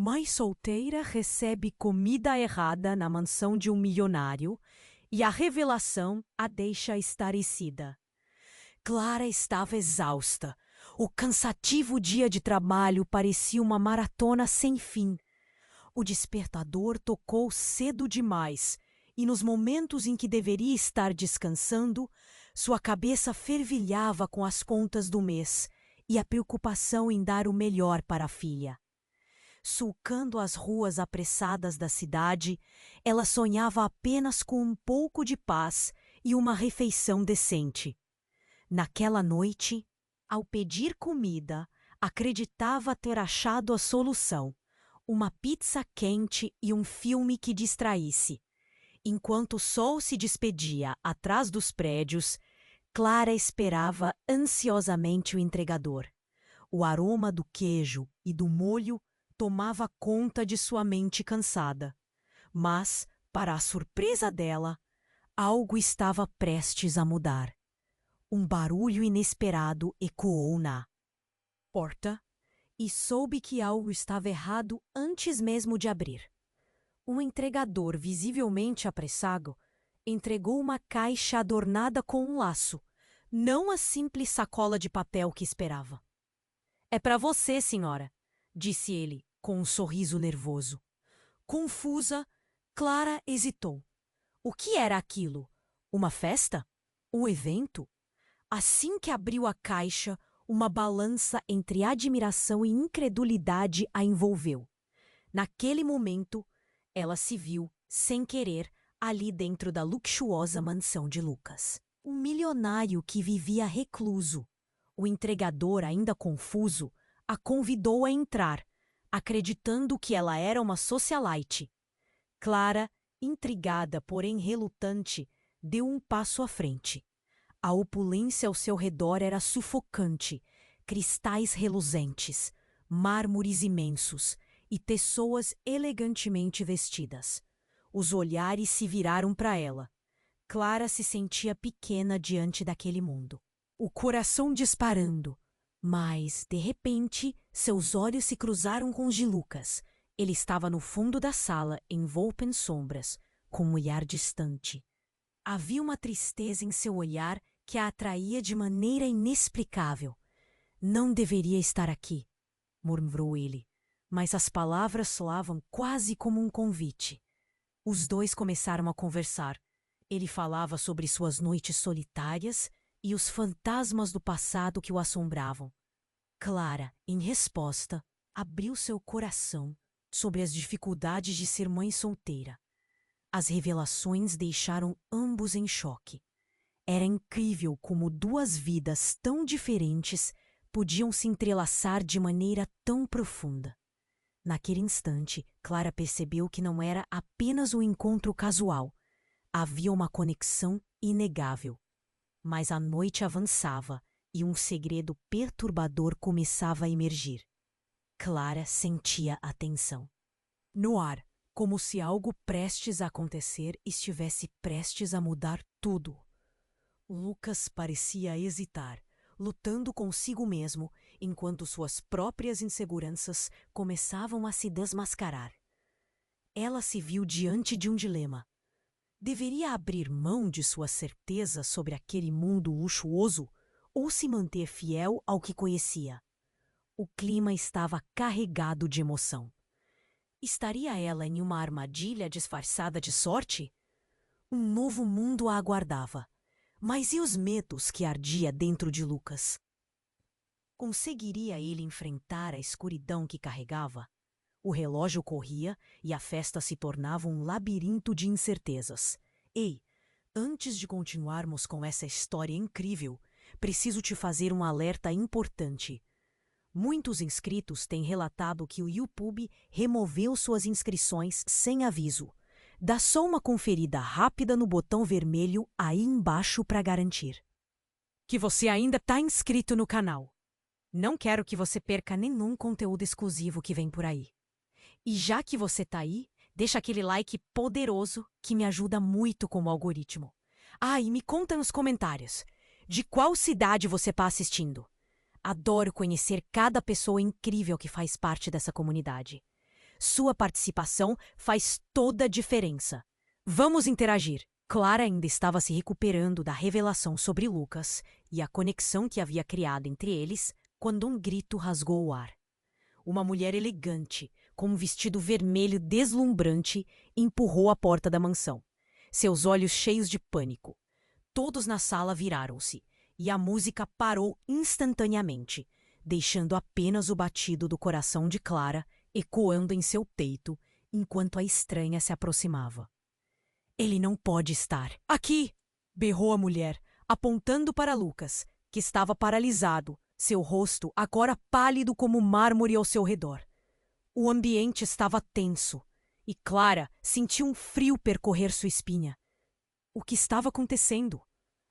Mãe solteira recebe comida errada na mansão de um milionário e a revelação a deixa estarrecida. Clara estava exausta. O cansativo dia de trabalho parecia uma maratona sem fim. O despertador tocou cedo demais e, nos momentos em que deveria estar descansando, sua cabeça fervilhava com as contas do mês e a preocupação em dar o melhor para a filha. Sulcando as ruas apressadas da cidade, ela sonhava apenas com um pouco de paz e uma refeição decente. Naquela noite, ao pedir comida, acreditava ter achado a solução: uma pizza quente e um filme que distraísse. Enquanto o sol se despedia atrás dos prédios, Clara esperava ansiosamente o entregador. O aroma do queijo e do molho tomava conta de sua mente cansada. Mas, para a surpresa dela, algo estava prestes a mudar. Um barulho inesperado ecoou na porta e soube que algo estava errado antes mesmo de abrir. Um entregador, visivelmente apressado, entregou uma caixa adornada com um laço, não a simples sacola de papel que esperava. "É para você, senhora", disse ele, com um sorriso nervoso. Confusa, Clara hesitou. O que era aquilo? Uma festa? Um evento? Assim que abriu a caixa, uma balança entre admiração e incredulidade a envolveu. Naquele momento, ela se viu, sem querer, ali dentro da luxuosa mansão de Lucas. Um milionário que vivia recluso. O entregador, ainda confuso, a convidou a entrar, acreditando que ela era uma socialite. Clara, intrigada, porém relutante, deu um passo à frente. A opulência ao seu redor era sufocante, cristais reluzentes, mármores imensos e pessoas elegantemente vestidas. Os olhares se viraram para ela. Clara se sentia pequena diante daquele mundo. O coração disparando. Mas, de repente, seus olhos se cruzaram com os de Lucas. Ele estava no fundo da sala, envolto em sombras, com um olhar distante. Havia uma tristeza em seu olhar que a atraía de maneira inexplicável. "Não deveria estar aqui", murmurou ele, mas as palavras soavam quase como um convite. Os dois começaram a conversar. Ele falava sobre suas noites solitárias e os fantasmas do passado que o assombravam. Clara, em resposta, abriu seu coração sobre as dificuldades de ser mãe solteira. As revelações deixaram ambos em choque. Era incrível como duas vidas tão diferentes podiam se entrelaçar de maneira tão profunda. Naquele instante, Clara percebeu que não era apenas um encontro casual. Havia uma conexão inegável. Mas a noite avançava e um segredo perturbador começava a emergir. Clara sentia a tensão. No ar, como se algo prestes a acontecer estivesse prestes a mudar tudo. Lucas parecia hesitar, lutando consigo mesmo, enquanto suas próprias inseguranças começavam a se desmascarar. Ela se viu diante de um dilema. Deveria abrir mão de sua certeza sobre aquele mundo luxuoso ou se manter fiel ao que conhecia? O clima estava carregado de emoção. Estaria ela em uma armadilha disfarçada de sorte? Um novo mundo a aguardava. Mas e os medos que ardia dentro de Lucas? Conseguiria ele enfrentar a escuridão que carregava? O relógio corria e a festa se tornava um labirinto de incertezas. Ei, antes de continuarmos com essa história incrível, preciso te fazer um alerta importante. Muitos inscritos têm relatado que o YouTube removeu suas inscrições sem aviso. Dá só uma conferida rápida no botão vermelho aí embaixo para garantir que você ainda está inscrito no canal. Não quero que você perca nenhum conteúdo exclusivo que vem por aí. E já que você tá aí, deixa aquele like poderoso que me ajuda muito com o algoritmo. Ah, e me conta nos comentários, de qual cidade você está assistindo? Adoro conhecer cada pessoa incrível que faz parte dessa comunidade. Sua participação faz toda a diferença. Vamos interagir. Clara ainda estava se recuperando da revelação sobre Lucas e a conexão que havia criado entre eles quando um grito rasgou o ar. Uma mulher elegante, com um vestido vermelho deslumbrante, empurrou a porta da mansão, seus olhos cheios de pânico. Todos na sala viraram-se, e a música parou instantaneamente, deixando apenas o batido do coração de Clara ecoando em seu peito enquanto a estranha se aproximava. Ele não pode estar aqui! Berrou a mulher, apontando para Lucas, que estava paralisado, seu rosto agora pálido como mármore ao seu redor. O ambiente estava tenso, e Clara sentiu um frio percorrer sua espinha. O que estava acontecendo?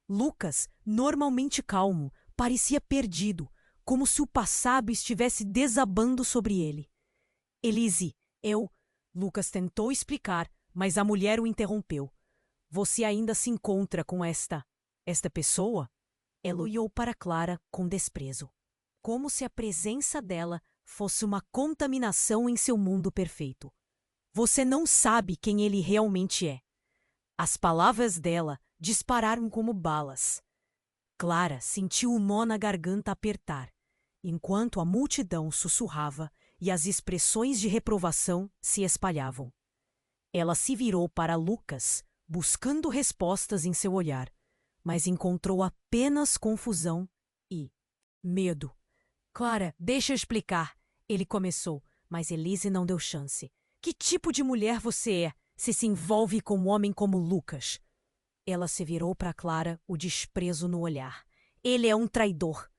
Lucas, normalmente calmo, parecia perdido, como se o passado estivesse desabando sobre ele. Elise, Lucas tentou explicar, mas a mulher o interrompeu. Você ainda se encontra com esta pessoa? Ela olhou para Clara com desprezo, como se a presença dela fosse uma contaminação em seu mundo perfeito. Você não sabe quem ele realmente é. As palavras dela dispararam como balas. Clara sentiu o nó na garganta apertar, enquanto a multidão sussurrava e as expressões de reprovação se espalhavam. Ela se virou para Lucas, buscando respostas em seu olhar, mas encontrou apenas confusão e medo. Clara, deixa eu explicar, ele começou, mas Elise não deu chance. Que tipo de mulher você é, se envolve com um homem como Lucas? Ela se virou para Clara, o desprezo no olhar. Ele é um traidor.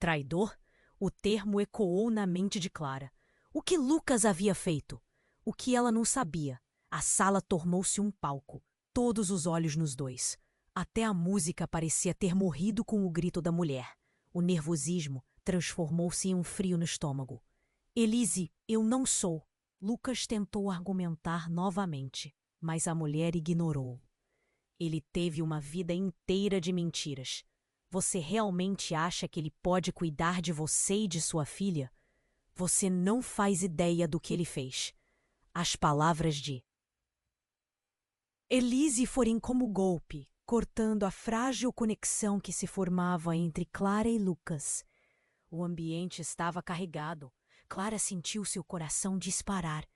Traidor? O termo ecoou na mente de Clara. O que Lucas havia feito? O que ela não sabia? A sala tornou-se um palco, todos os olhos nos dois. Até a música parecia ter morrido com o grito da mulher. O nervosismo transformou-se em um frio no estômago. Elise, eu não sou. Lucas tentou argumentar novamente, mas a mulher ignorou. Ele teve uma vida inteira de mentiras. Você realmente acha que ele pode cuidar de você e de sua filha? Você não faz ideia do que ele fez. As palavras de Elise foram como golpe, cortando a frágil conexão que se formava entre Clara e Lucas. O ambiente estava carregado. Clara sentiu seu coração disparar.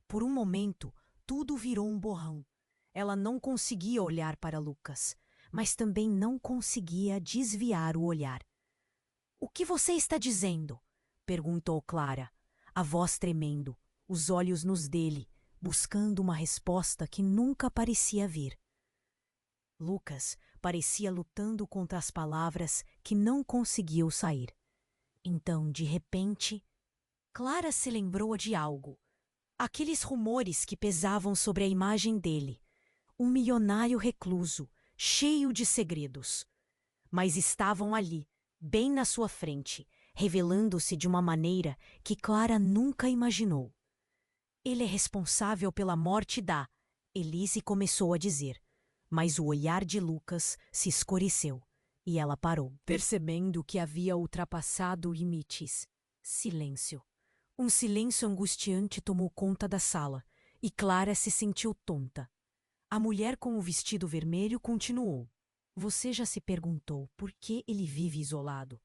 Por um momento, tudo virou um borrão. Ela não conseguia olhar para Lucas, mas também não conseguia desviar o olhar. O que você está dizendo? Perguntou Clara, a voz tremendo, os olhos nos dele, buscando uma resposta que nunca parecia vir. Lucas parecia lutando contra as palavras que não conseguiu sair. Então, de repente, Clara se lembrou de algo. Aqueles rumores que pesavam sobre a imagem dele. Um milionário recluso, cheio de segredos. Mas estavam ali, bem na sua frente, revelando-se de uma maneira que Clara nunca imaginou. Ele é responsável pela morte da... Elise começou a dizer, mas o olhar de Lucas se escureceu e ela parou, percebendo que havia ultrapassado limites. Silêncio. Um silêncio angustiante tomou conta da sala e Clara se sentiu tonta. A mulher com o vestido vermelho continuou. Você já se perguntou por que ele vive isolado?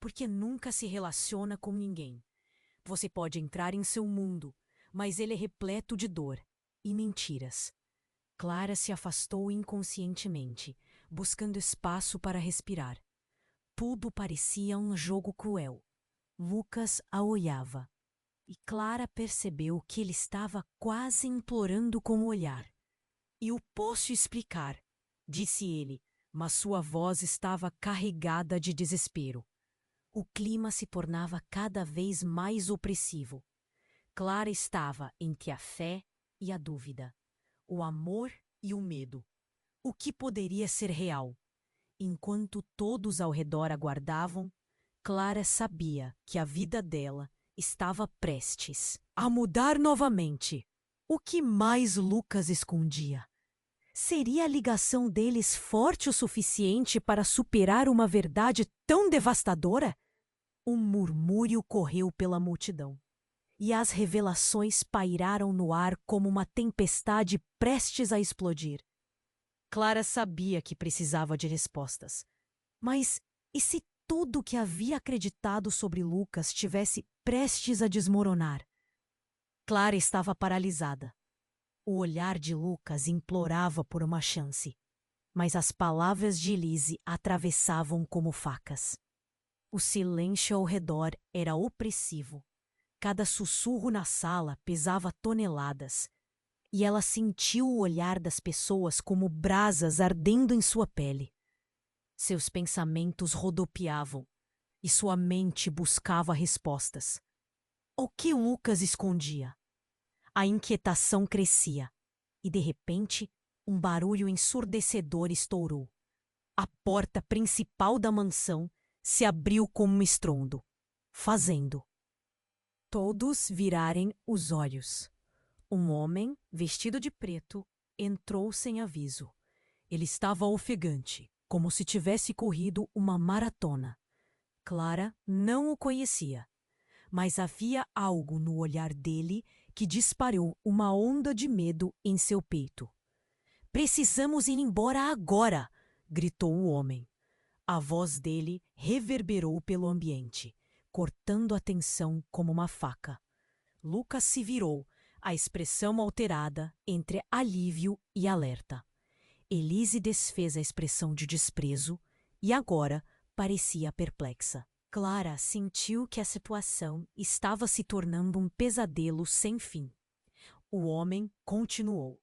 Porque nunca se relaciona com ninguém. Você pode entrar em seu mundo, mas ele é repleto de dor e mentiras. Clara se afastou inconscientemente, buscando espaço para respirar. Tudo parecia um jogo cruel. Lucas a olhava. E Clara percebeu que ele estava quase implorando com o olhar. Eu posso explicar, disse ele, mas sua voz estava carregada de desespero. O clima se tornava cada vez mais opressivo. Clara estava entre a fé e a dúvida, o amor e o medo. O que poderia ser real? Enquanto todos ao redor aguardavam, Clara sabia que a vida dela estava prestes a mudar novamente. O que mais Lucas escondia? Seria a ligação deles forte o suficiente para superar uma verdade tão devastadora? Um murmúrio correu pela multidão. e as revelações pairaram no ar como uma tempestade prestes a explodir. Clara sabia que precisava de respostas. Mas e se tudo o que havia acreditado sobre Lucas estivesse prestes a desmoronar? Clara estava paralisada. O olhar de Lucas implorava por uma chance, mas as palavras de Elise atravessavam como facas. O silêncio ao redor era opressivo. Cada sussurro na sala pesava toneladas, e ela sentiu o olhar das pessoas como brasas ardendo em sua pele. Seus pensamentos rodopiavam, e sua mente buscava respostas. O que Lucas escondia? A inquietação crescia, e de repente, um barulho ensurdecedor estourou. A porta principal da mansão se abriu com um estrondo, fazendo todos virarem os olhos. Um homem, vestido de preto, entrou sem aviso. Ele estava ofegante, como se tivesse corrido uma maratona. Clara não o conhecia, mas havia algo no olhar dele que disparou uma onda de medo em seu peito. "Precisamos ir embora agora!" gritou o homem. A voz dele reverberou pelo ambiente, cortando a tensão como uma faca. Lucas se virou, a expressão alterada entre alívio e alerta. Elise desfez a expressão de desprezo e agora parecia perplexa. Clara sentiu que a situação estava se tornando um pesadelo sem fim. O homem continuou.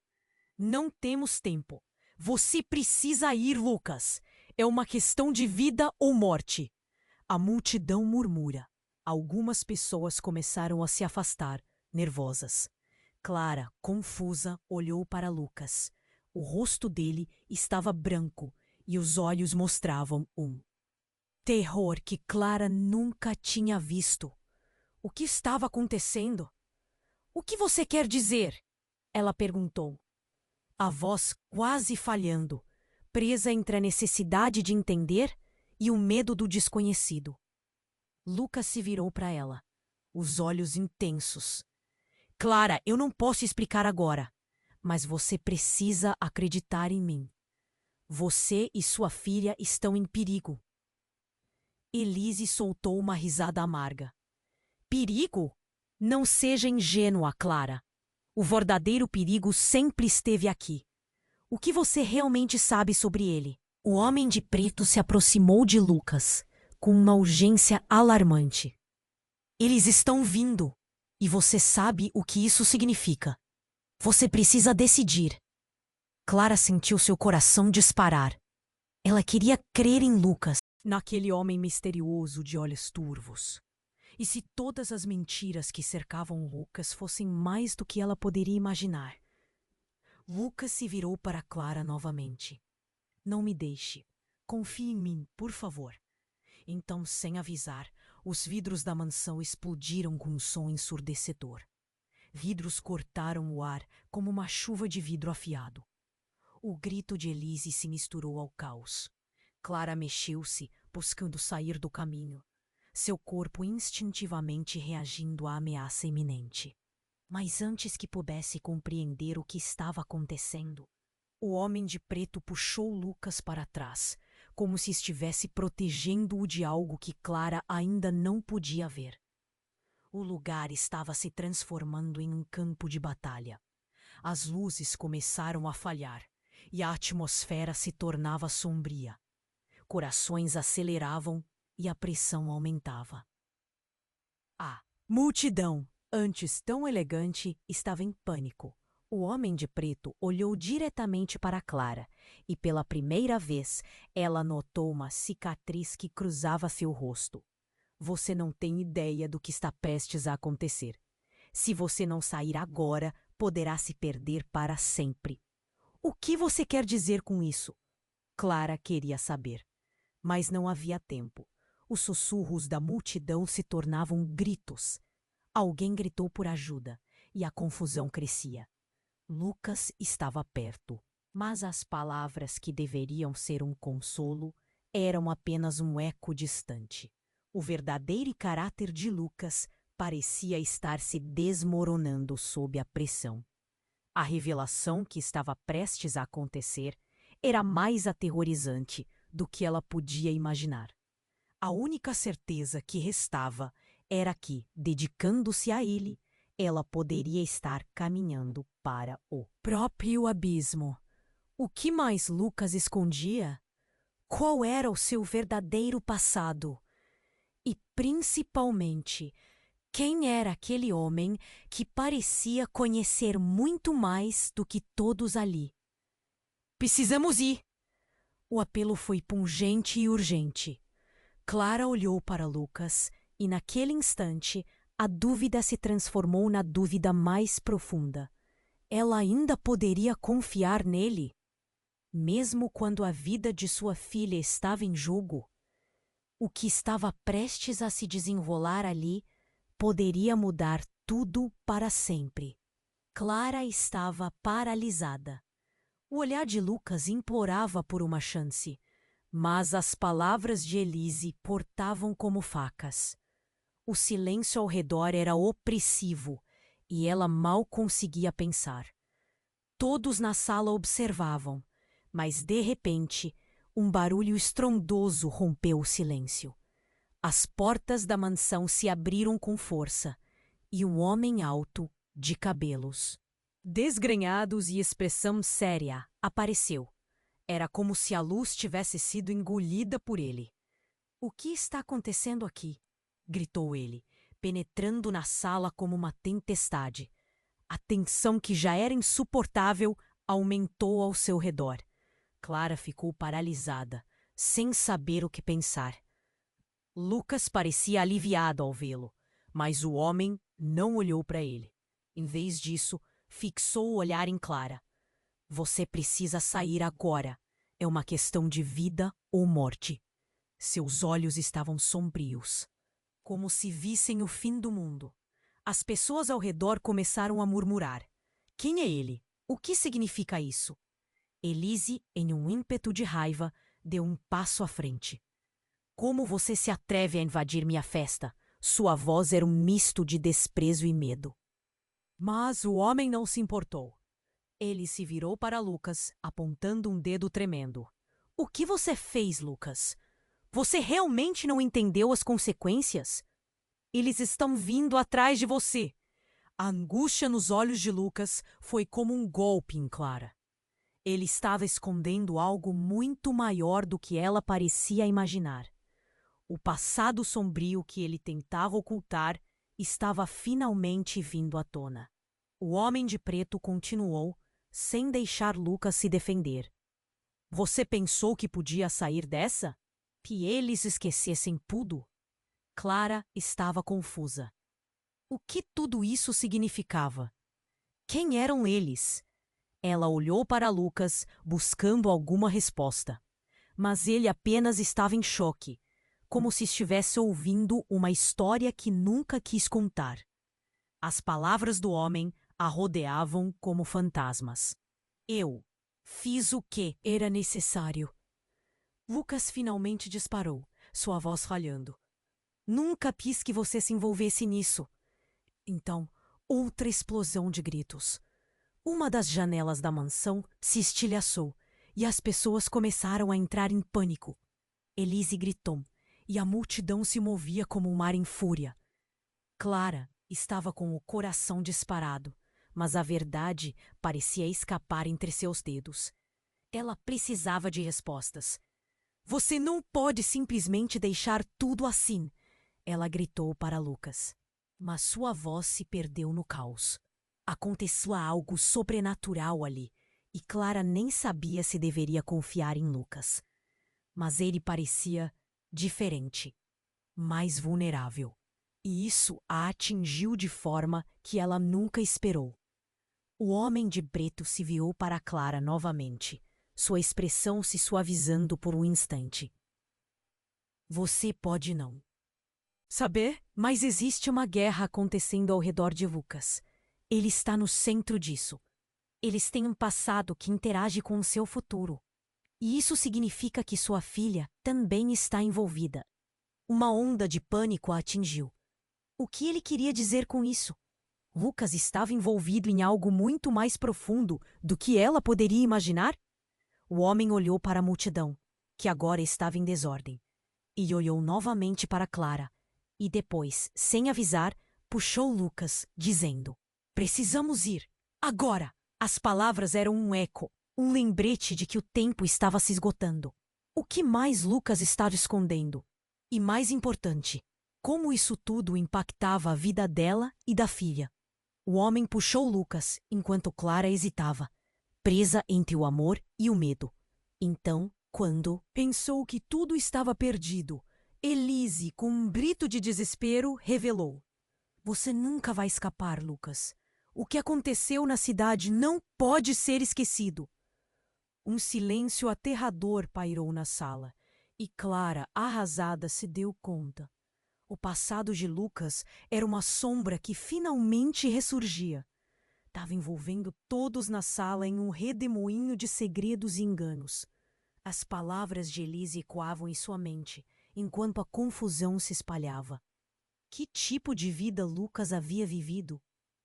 "Não temos tempo. Você precisa ir, Lucas. É uma questão de vida ou morte." A multidão murmura. Algumas pessoas começaram a se afastar, nervosas. Clara, confusa, olhou para Lucas. O rosto dele estava branco e os olhos mostravam um terror que Clara nunca tinha visto. O que estava acontecendo? "O que você quer dizer?" ela perguntou. A voz quase falhando, presa entre a necessidade de entender e o medo do desconhecido. Lucas se virou para ela, os olhos intensos. "Clara, eu não posso explicar agora, mas você precisa acreditar em mim. Você e sua filha estão em perigo." Elise soltou uma risada amarga. "Perigo? Não seja ingênua, Clara. O verdadeiro perigo sempre esteve aqui. O que você realmente sabe sobre ele?" O homem de preto se aproximou de Lucas, com uma urgência alarmante. "Eles estão vindo, e você sabe o que isso significa. Você precisa decidir." Clara sentiu seu coração disparar. Ela queria crer em Lucas, naquele homem misterioso de olhos turvos. E se todas as mentiras que cercavam Lucas fossem mais do que ela poderia imaginar? Lucas se virou para Clara novamente. "Não me deixe. Confie em mim, por favor." Então, sem avisar, os vidros da mansão explodiram com um som ensurdecedor. Vidros cortaram o ar como uma chuva de vidro afiado. O grito de Elise se misturou ao caos. Clara mexeu-se, buscando sair do caminho, seu corpo instintivamente reagindo à ameaça iminente. Mas antes que pudesse compreender o que estava acontecendo, o homem de preto puxou Lucas para trás, como se estivesse protegendo-o de algo que Clara ainda não podia ver. O lugar estava se transformando em um campo de batalha. As luzes começaram a falhar e a atmosfera se tornava sombria. Corações aceleravam e a pressão aumentava. A multidão, antes tão elegante, estava em pânico. O homem de preto olhou diretamente para Clara e, pela primeira vez, ela notou uma cicatriz que cruzava seu rosto. "Você não tem ideia do que está prestes a acontecer. Se você não sair agora, poderá se perder para sempre." "O que você quer dizer com isso?" Clara queria saber. Mas não havia tempo. Os sussurros da multidão se tornavam gritos. Alguém gritou por ajuda e a confusão crescia. Lucas estava perto, mas as palavras que deveriam ser um consolo eram apenas um eco distante. O verdadeiro caráter de Lucas parecia estar se desmoronando sob a pressão. A revelação que estava prestes a acontecer era mais aterrorizante do que ela podia imaginar. A única certeza que restava era que, dedicando-se a ele, ela poderia estar caminhando para o próprio abismo. O que mais Lucas escondia? Qual era o seu verdadeiro passado? E, principalmente, quem era aquele homem que parecia conhecer muito mais do que todos ali? Precisamos ir! O apelo foi pungente e urgente. Clara olhou para Lucas e, naquele instante, a dúvida se transformou na dúvida mais profunda. Ela ainda poderia confiar nele? Mesmo quando a vida de sua filha estava em jogo? O que estava prestes a se desenrolar ali poderia mudar tudo para sempre. Clara estava paralisada. O olhar de Lucas implorava por uma chance, mas as palavras de Elise portavam como facas. O silêncio ao redor era opressivo e ela mal conseguia pensar. Todos na sala observavam, mas de repente, um barulho estrondoso rompeu o silêncio. As portas da mansão se abriram com força e um homem alto, de cabelos desgrenhados e expressão séria, apareceu. Era como se a luz tivesse sido engolida por ele. "O que está acontecendo aqui?" gritou ele, penetrando na sala como uma tempestade. A tensão, que já era insuportável, aumentou ao seu redor. Clara ficou paralisada, sem saber o que pensar. Lucas parecia aliviado ao vê-lo, mas o homem não olhou para ele. Em vez disso, fixou o olhar em Clara. "Você precisa sair agora. É uma questão de vida ou morte." Seus olhos estavam sombrios, como se vissem o fim do mundo. As pessoas ao redor começaram a murmurar. "Quem é ele? O que significa isso?" Elise, em um ímpeto de raiva, deu um passo à frente. "Como você se atreve a invadir minha festa?" Sua voz era um misto de desprezo e medo. Mas o homem não se importou. Ele se virou para Lucas, apontando um dedo tremendo. "O que você fez, Lucas? Você realmente não entendeu as consequências? Eles estão vindo atrás de você." A angústia nos olhos de Lucas foi como um golpe em Clara. Ele estava escondendo algo muito maior do que ela parecia imaginar. O passado sombrio que ele tentava ocultar estava finalmente vindo à tona. O homem de preto continuou, sem deixar Lucas se defender. "Você pensou que podia sair dessa? Que eles esquecessem tudo?" Clara estava confusa. O que tudo isso significava? Quem eram eles? Ela olhou para Lucas, buscando alguma resposta. Mas ele apenas estava em choque, como se estivesse ouvindo uma história que nunca quis contar. As palavras do homem a rodeavam como fantasmas. "Eu fiz o que era necessário." Lucas finalmente disparou, sua voz falhando. "Nunca quis que você se envolvesse nisso." Então, outra explosão de gritos. Uma das janelas da mansão se estilhaçou e as pessoas começaram a entrar em pânico. Elise gritou e a multidão se movia como um mar em fúria. Clara estava com o coração disparado, mas a verdade parecia escapar entre seus dedos. Ela precisava de respostas. "Você não pode simplesmente deixar tudo assim!" Ela gritou para Lucas. Mas sua voz se perdeu no caos. Acontecia algo sobrenatural ali, e Clara nem sabia se deveria confiar em Lucas. Mas ele parecia diferente, mais vulnerável. E isso a atingiu de forma que ela nunca esperou. O homem de preto se virou para Clara novamente, sua expressão se suavizando por um instante. "Você pode não saber, mas existe uma guerra acontecendo ao redor de Lucas. Ele está no centro disso. Eles têm um passado que interage com o seu futuro. E isso significa que sua filha também está envolvida." Uma onda de pânico a atingiu. O que ele queria dizer com isso? Lucas estava envolvido em algo muito mais profundo do que ela poderia imaginar? O homem olhou para a multidão, que agora estava em desordem, e olhou novamente para Clara, e depois, sem avisar, puxou Lucas, dizendo: "Precisamos ir, agora!" As palavras eram um eco, um lembrete de que o tempo estava se esgotando. O que mais Lucas estava escondendo? E mais importante, como isso tudo impactava a vida dela e da filha? O homem puxou Lucas enquanto Clara hesitava, presa entre o amor e o medo. Então, quando pensou que tudo estava perdido, Elise, com um grito de desespero, revelou: "Você nunca vai escapar, Lucas. O que aconteceu na cidade não pode ser esquecido." Um silêncio aterrador pairou na sala, e Clara, arrasada, se deu conta. O passado de Lucas era uma sombra que finalmente ressurgia. Estava envolvendo todos na sala em um redemoinho de segredos e enganos. As palavras de Elise ecoavam em sua mente, enquanto a confusão se espalhava. Que tipo de vida Lucas havia vivido?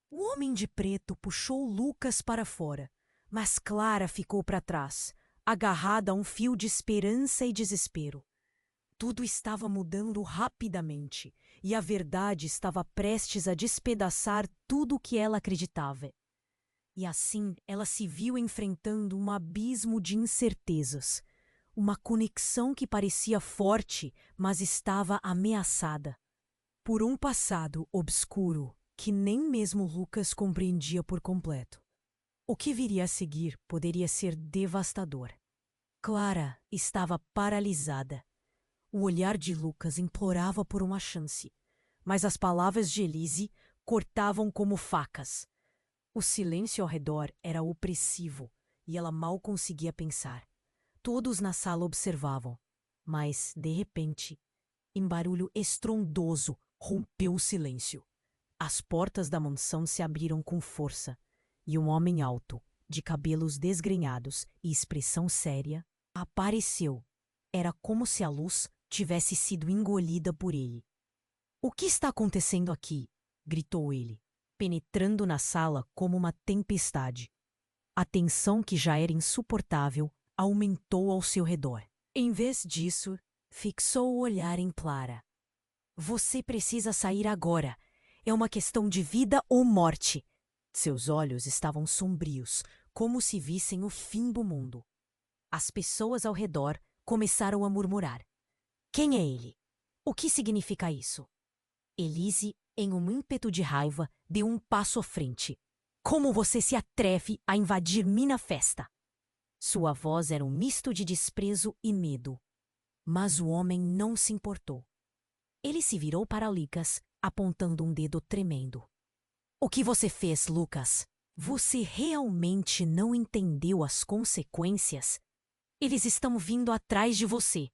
O homem de preto puxou Lucas para fora, mas Clara ficou para trás, agarrada a um fio de esperança e desespero. Tudo estava mudando rapidamente, e a verdade estava prestes a despedaçar tudo o que ela acreditava. E assim ela se viu enfrentando um abismo de incertezas, uma conexão que parecia forte, mas estava ameaçada por um passado obscuro que nem mesmo Lucas compreendia por completo. O que viria a seguir poderia ser devastador. Clara estava paralisada. O olhar de Lucas implorava por uma chance, mas as palavras de Elise cortavam como facas. O silêncio ao redor era opressivo e ela mal conseguia pensar. Todos na sala observavam, mas, de repente, em barulho estrondoso, rompeu o silêncio. As portas da mansão se abriram com força, e um homem alto, de cabelos desgrenhados e expressão séria, apareceu. Era como se a luz tivesse sido engolida por ele. "O que está acontecendo aqui?" gritou ele, penetrando na sala como uma tempestade. A tensão, que já era insuportável, aumentou ao seu redor. Em vez disso, fixou o olhar em Clara. "Você precisa sair agora. É uma questão de vida ou morte." Seus olhos estavam sombrios, como se vissem o fim do mundo. As pessoas ao redor começaram a murmurar: "Quem é ele? O que significa isso?" Elise, em um ímpeto de raiva, deu um passo à frente. "Como você se atreve a invadir minha festa?" Sua voz era um misto de desprezo e medo. Mas o homem não se importou. Ele se virou para Lucas, apontando um dedo tremendo. "O que você fez, Lucas? Você realmente não entendeu as consequências? Eles estão vindo atrás de você."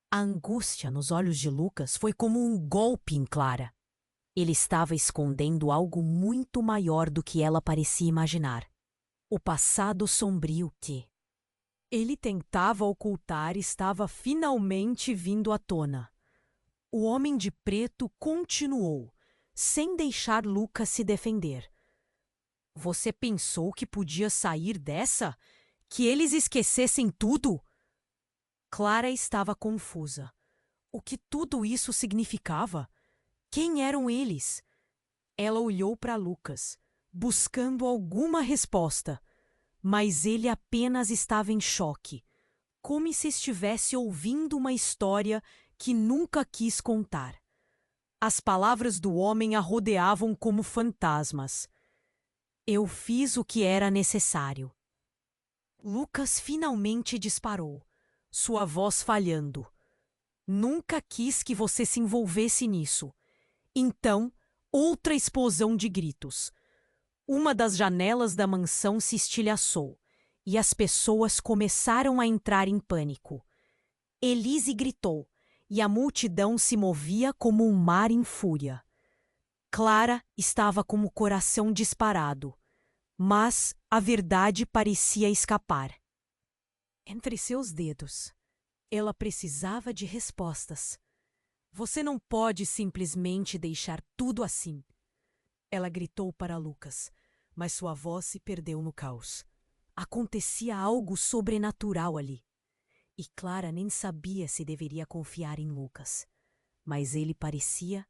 A angústia nos olhos de Lucas foi como um golpe em Clara. Ele estava escondendo algo muito maior do que ela parecia imaginar. O passado sombrio que ele tentava ocultar estava finalmente vindo à tona. O homem de preto continuou, sem deixar Lucas se defender. "Você pensou que podia sair dessa? Que eles esquecessem tudo?" Clara estava confusa. O que tudo isso significava? Quem eram eles? Ela olhou para Lucas, buscando alguma resposta, mas ele apenas estava em choque, como se estivesse ouvindo uma história que nunca quis contar. As palavras do homem a rodeavam como fantasmas. "Eu fiz o que era necessário." Lucas finalmente disparou, sua voz falhando. "Nunca quis que você se envolvesse nisso." Então, outra explosão de gritos. Uma das janelas da mansão se estilhaçou, e as pessoas começaram a entrar em pânico. Elise gritou, e a multidão se movia como um mar em fúria. Clara estava com o coração disparado, mas a verdade parecia escapar. Entre seus dedos, ela precisava de respostas. Você não pode simplesmente deixar tudo assim. Ela gritou para Lucas, mas sua voz se perdeu no caos. Acontecia algo sobrenatural ali. E Clara nem sabia se deveria confiar em Lucas. Mas ele parecia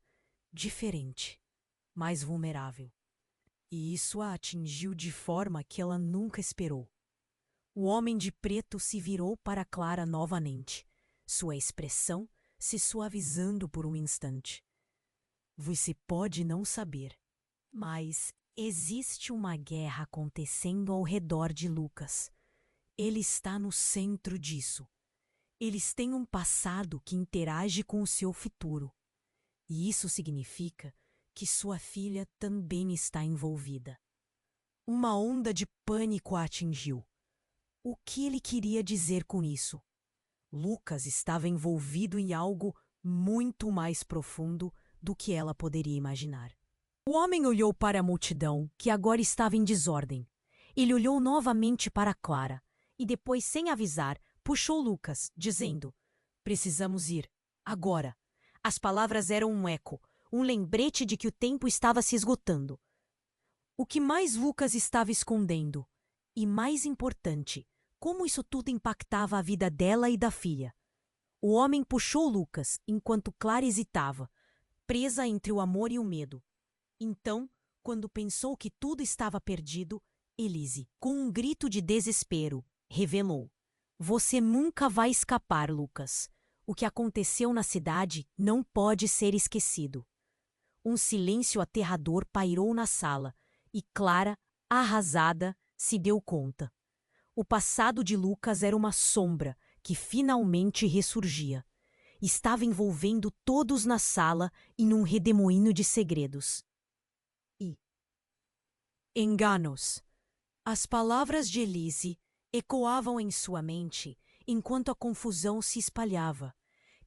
diferente, mais vulnerável. E isso a atingiu de forma que ela nunca esperou. O homem de preto se virou para Clara novamente, sua expressão se suavizando por um instante. Você pode não saber, mas existe uma guerra acontecendo ao redor de Lucas. Ele está no centro disso. Eles têm um passado que interage com o seu futuro. E isso significa que sua filha também está envolvida. Uma onda de pânico a atingiu. O que ele queria dizer com isso? Lucas estava envolvido em algo muito mais profundo do que ela poderia imaginar. O homem olhou para a multidão, que agora estava em desordem. Ele olhou novamente para Clara e depois, sem avisar, puxou Lucas, dizendo: "Precisamos ir, agora." As palavras eram um eco, um lembrete de que o tempo estava se esgotando. O que mais Lucas estava escondendo? E mais importante, como isso tudo impactava a vida dela e da filha? O homem puxou Lucas enquanto Clara hesitava, presa entre o amor e o medo. Então, quando pensou que tudo estava perdido, Elise, com um grito de desespero, revelou: "Você nunca vai escapar, Lucas. O que aconteceu na cidade não pode ser esquecido." Um silêncio aterrador pairou na sala e Clara, arrasada, se deu conta. O passado de Lucas era uma sombra que finalmente ressurgia. Estava envolvendo todos na sala em um redemoinho de segredos. E enganos. As palavras de Elise ecoavam em sua mente enquanto a confusão se espalhava.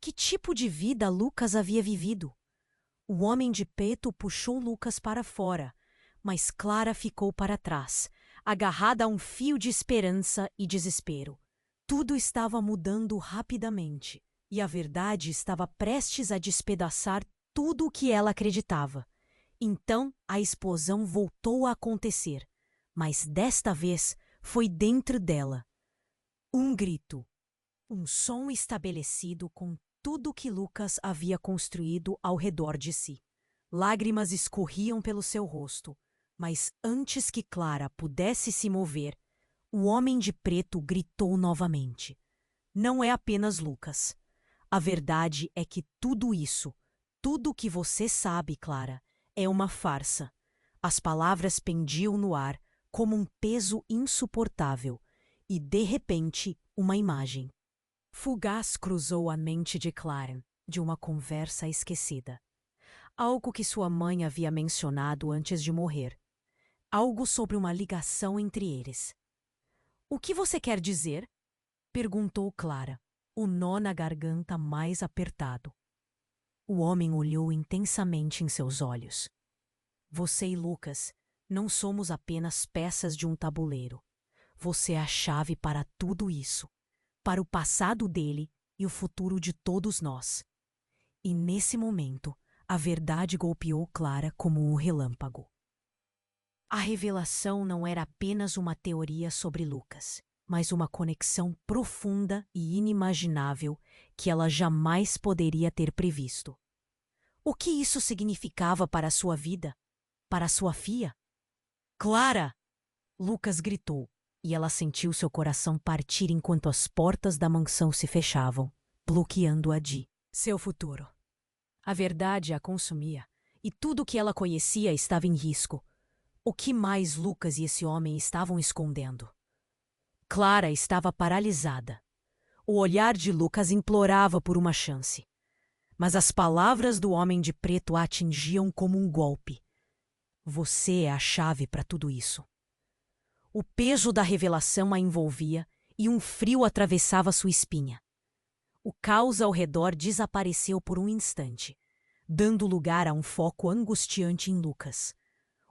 Que tipo de vida Lucas havia vivido? O homem de preto puxou Lucas para fora, mas Clara ficou para trás, agarrada a um fio de esperança e desespero. Tudo estava mudando rapidamente, e a verdade estava prestes a despedaçar tudo o que ela acreditava. Então a explosão voltou a acontecer, mas desta vez foi dentro dela. Um grito, um som estabelecido com tudo que Lucas havia construído ao redor de si. Lágrimas escorriam pelo seu rosto, mas antes que Clara pudesse se mover, o homem de preto gritou novamente: "Não é apenas Lucas. A verdade é que tudo isso, tudo o que você sabe, Clara, é uma farsa." As palavras pendiam no ar como um peso insuportável, e de repente uma imagem fugaz cruzou a mente de Clara, de uma conversa esquecida. Algo que sua mãe havia mencionado antes de morrer. Algo sobre uma ligação entre eles. "O que você quer dizer?" perguntou Clara, o nó na garganta mais apertado. O homem olhou intensamente em seus olhos. "Você e Lucas não somos apenas peças de um tabuleiro. Você é a chave para tudo isso, para o passado dele e o futuro de todos nós." E nesse momento, a verdade golpeou Clara como um relâmpago. A revelação não era apenas uma teoria sobre Lucas, mas uma conexão profunda e inimaginável que ela jamais poderia ter previsto. O que isso significava para a sua vida? Para a sua filha? "Clara!" Lucas gritou, e ela sentiu seu coração partir enquanto as portas da mansão se fechavam, bloqueando-a de seu futuro. A verdade a consumia, e tudo o que ela conhecia estava em risco. O que mais Lucas e esse homem estavam escondendo? Clara estava paralisada. O olhar de Lucas implorava por uma chance. Mas as palavras do homem de preto a atingiam como um golpe. "Você é a chave para tudo isso." O peso da revelação a envolvia e um frio atravessava sua espinha. O caos ao redor desapareceu por um instante, dando lugar a um foco angustiante em Lucas.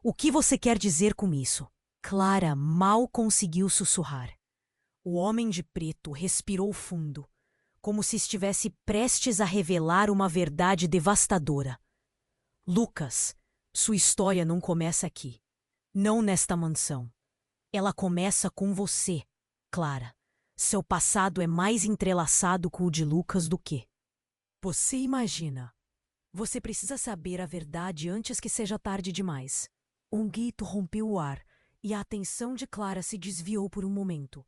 "O que você quer dizer com isso?" Clara mal conseguiu sussurrar. O homem de preto respirou fundo, como se estivesse prestes a revelar uma verdade devastadora. Lucas, sua história não começa aqui. Não nesta mansão. Ela começa com você, Clara. Seu passado é mais entrelaçado com o de Lucas do que você imagina. Você precisa saber a verdade antes que seja tarde demais. Um grito rompeu o ar e a atenção de Clara se desviou por um momento.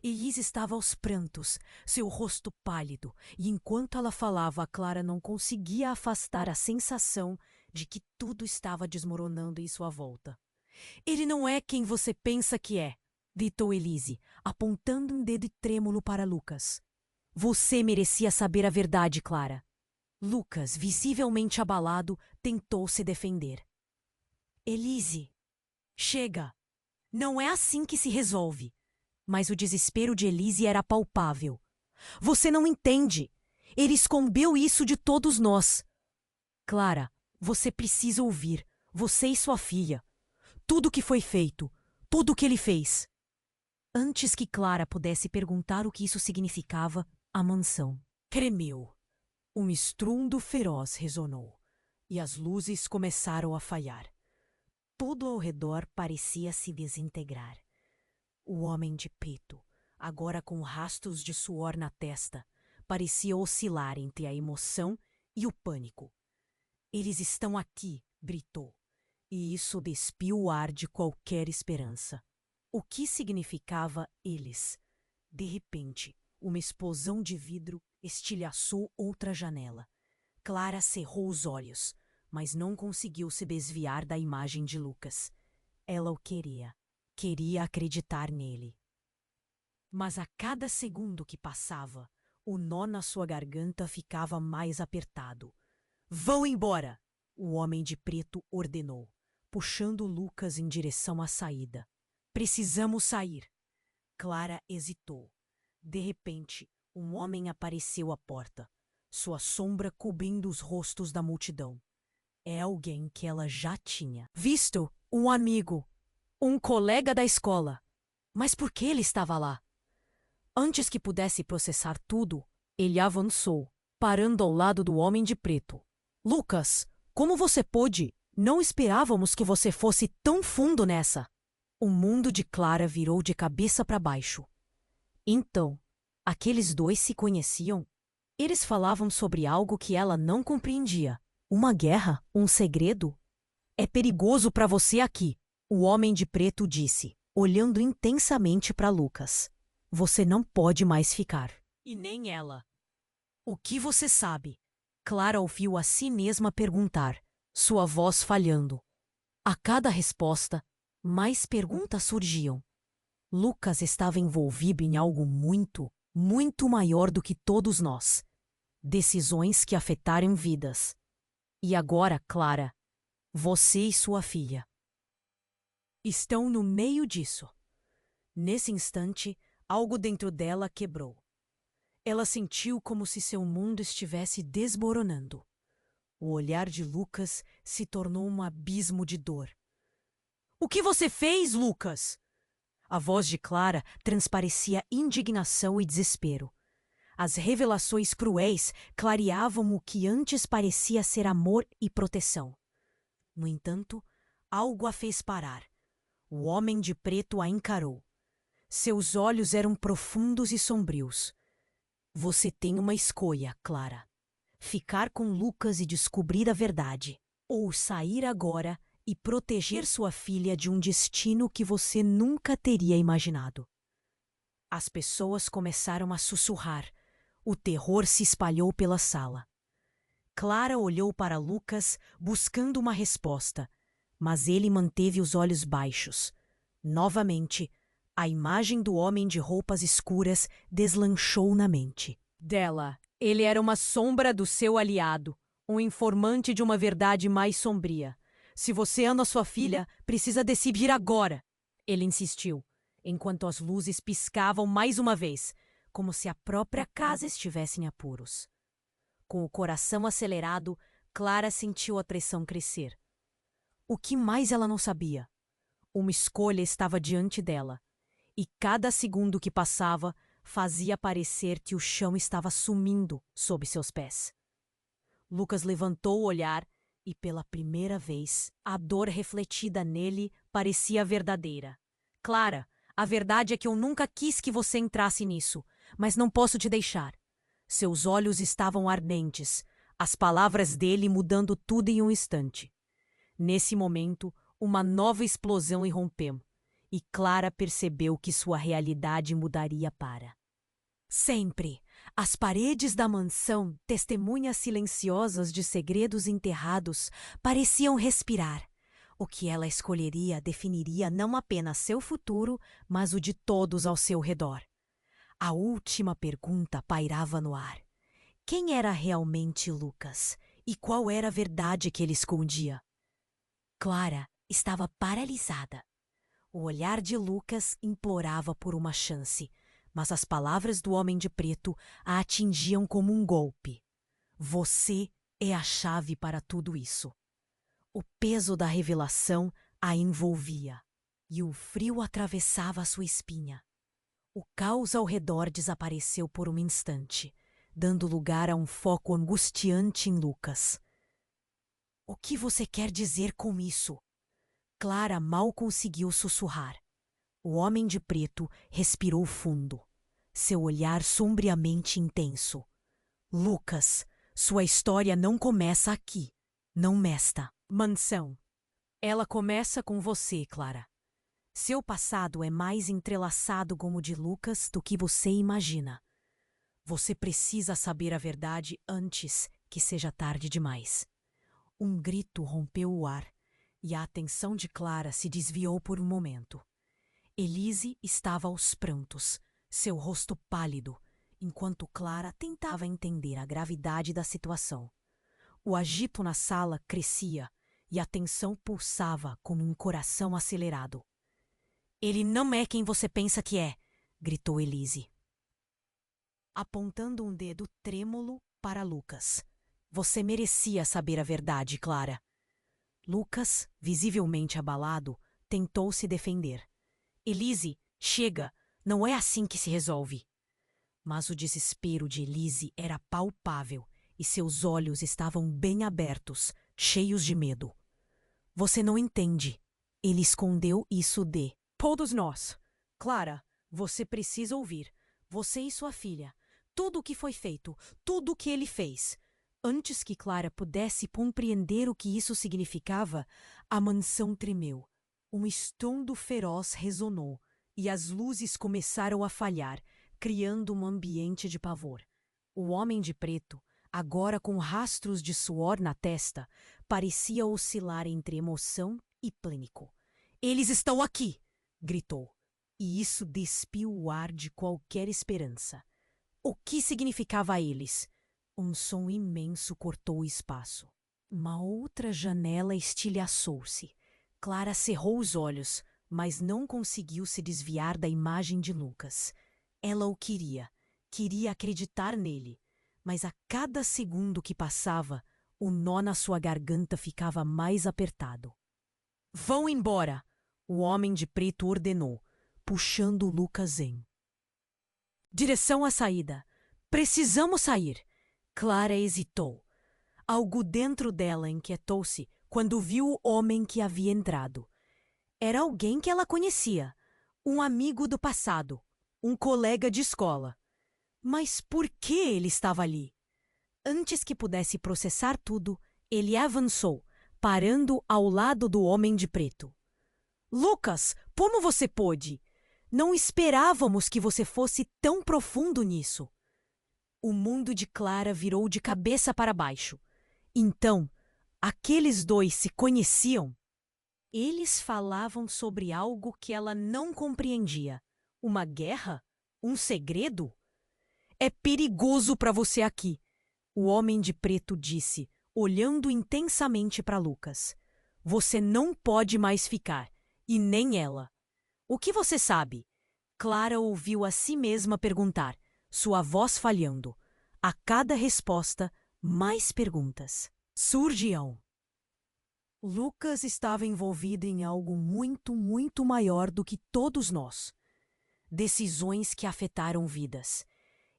Elise estava aos prantos, seu rosto pálido, e enquanto ela falava, Clara não conseguia afastar a sensação de que tudo estava desmoronando em sua volta. Ele não é quem você pensa que é, gritou Elise, apontando um dedo trêmulo para Lucas. Você merecia saber a verdade, Clara. Lucas, visivelmente abalado, tentou se defender. Elise, chega! Não é assim que se resolve. Mas o desespero de Elise era palpável. Você não entende. Ele escondeu isso de todos nós. Clara, você precisa ouvir. Você e sua filha. Tudo o que foi feito. Tudo o que ele fez. Antes que Clara pudesse perguntar o que isso significava, a mansão tremeu. Um estrondo feroz ressonou, e as luzes começaram a falhar. Tudo ao redor parecia se desintegrar. O homem de preto, agora com rastros de suor na testa, parecia oscilar entre a emoção e o pânico. Eles estão aqui, gritou, e isso despiu o ar de qualquer esperança. O que significava eles? De repente, uma explosão de vidro estilhaçou outra janela. Clara cerrou os olhos, mas não conseguiu se desviar da imagem de Lucas. Ela o queria. Queria acreditar nele. Mas a cada segundo que passava, o nó na sua garganta ficava mais apertado. Vão embora! O homem de preto ordenou, puxando Lucas em direção à saída. Precisamos sair. Clara hesitou. De repente, um homem apareceu à porta, sua sombra cobrindo os rostos da multidão. É alguém que ela já tinha visto, um amigo, um colega da escola. Mas por que ele estava lá? Antes que pudesse processar tudo, ele avançou, parando ao lado do homem de preto. Lucas, como você pôde? Não esperávamos que você fosse tão fundo nessa. O mundo de Clara virou de cabeça para baixo. Então, aqueles dois se conheciam? Eles falavam sobre algo que ela não compreendia. Uma guerra? Um segredo? É perigoso para você aqui, o homem de preto disse, olhando intensamente para Lucas. Você não pode mais ficar. E nem ela. O que você sabe? Clara ouviu a si mesma perguntar, sua voz falhando. A cada resposta, mais perguntas surgiam. Lucas estava envolvido em algo muito, muito maior do que todos nós. Decisões que afetaram vidas. E agora, Clara, você e sua filha estão no meio disso. Nesse instante, algo dentro dela quebrou. Ela sentiu como se seu mundo estivesse desmoronando. O olhar de Lucas se tornou um abismo de dor. O que você fez, Lucas? A voz de Clara transparecia indignação e desespero. As revelações cruéis clareavam o que antes parecia ser amor e proteção. No entanto, algo a fez parar. O homem de preto a encarou. Seus olhos eram profundos e sombrios. Você tem uma escolha, Clara. Ficar com Lucas e descobrir a verdade, ou sair agora e proteger sua filha de um destino que você nunca teria imaginado. As pessoas começaram a sussurrar. O terror se espalhou pela sala. Clara olhou para Lucas, buscando uma resposta, mas ele manteve os olhos baixos. Novamente, a imagem do homem de roupas escuras deslanchou na mente dela. Ele era uma sombra do seu aliado, um informante de uma verdade mais sombria. Se você ama sua filha, precisa decidir agora, ele insistiu, enquanto as luzes piscavam mais uma vez, como se a própria casa estivesse em apuros. Com o coração acelerado, Clara sentiu a pressão crescer. O que mais ela não sabia? Uma escolha estava diante dela, e cada segundo que passava, fazia parecer que o chão estava sumindo sob seus pés. Lucas levantou o olhar e, pela primeira vez, a dor refletida nele parecia verdadeira. Clara, a verdade é que eu nunca quis que você entrasse nisso, mas não posso te deixar. Seus olhos estavam ardentes, as palavras dele mudando tudo em um instante. Nesse momento, uma nova explosão irrompeu, e Clara percebeu que sua realidade mudaria para sempre. As paredes da mansão, testemunhas silenciosas de segredos enterrados, pareciam respirar. O que ela escolheria definiria não apenas seu futuro, mas o de todos ao seu redor. A última pergunta pairava no ar. Quem era realmente Lucas? E qual era a verdade que ele escondia? Clara estava paralisada. O olhar de Lucas implorava por uma chance, mas as palavras do homem de preto a atingiam como um golpe. Você é a chave para tudo isso. O peso da revelação a envolvia, e o frio atravessava sua espinha. O caos ao redor desapareceu por um instante, dando lugar a um foco angustiante em Lucas. O que você quer dizer com isso? Clara mal conseguiu sussurrar. O homem de preto respirou fundo, seu olhar sombriamente intenso. Lucas, sua história não começa aqui, não nesta mansão. Ela começa com você, Clara. Seu passado é mais entrelaçado como o de Lucas do que você imagina. Você precisa saber a verdade antes que seja tarde demais. Um grito rompeu o ar e a atenção de Clara se desviou por um momento. Elise estava aos prantos, seu rosto pálido, enquanto Clara tentava entender a gravidade da situação. O agito na sala crescia e a tensão pulsava como um coração acelerado. Ele não é quem você pensa que é, gritou Elise, apontando um dedo trêmulo para Lucas. Você merecia saber a verdade, Clara. Lucas, visivelmente abalado, tentou se defender. Elise, chega, não é assim que se resolve. Mas o desespero de Elise era palpável e seus olhos estavam bem abertos, cheios de medo. Você não entende. Ele escondeu isso de todos nós. Clara, você precisa ouvir. Você e sua filha. Tudo o que foi feito, tudo o que ele fez. Antes que Clara pudesse compreender o que isso significava, a mansão tremeu. Um estrondo feroz ressonou e as luzes começaram a falhar, criando um ambiente de pavor. O homem de preto, agora com rastros de suor na testa, parecia oscilar entre emoção e pânico. Eles estão aqui! Gritou, e isso despiu o ar de qualquer esperança. O que significava eles? Um som imenso cortou o espaço. Uma outra janela estilhaçou-se. Clara cerrou os olhos, mas não conseguiu se desviar da imagem de Lucas. Ela o queria acreditar nele, mas a cada segundo que passava, o nó na sua garganta ficava mais apertado. Vão embora! O homem de preto ordenou, puxando Lucas em direção à saída. Precisamos sair! Clara hesitou. Algo dentro dela inquietou-se quando viu o homem que havia entrado. Era alguém que ela conhecia, um amigo do passado, um colega de escola. Mas por que ele estava ali? Antes que pudesse processar tudo, ele avançou, parando ao lado do homem de preto. Lucas, como você pôde? Não esperávamos que você fosse tão profundo nisso. O mundo de Clara virou de cabeça para baixo. Então, aqueles dois se conheciam? Eles falavam sobre algo que ela não compreendia. Uma guerra? Um segredo? É perigoso para você aqui, o homem de preto disse, olhando intensamente para Lucas. Você não pode mais ficar, e nem ela. O que você sabe? Clara ouviu a si mesma perguntar, sua voz falhando. A cada resposta, mais perguntas surgiam. Lucas estava envolvido em algo muito, muito maior do que todos nós. decisões que afetaram vidas.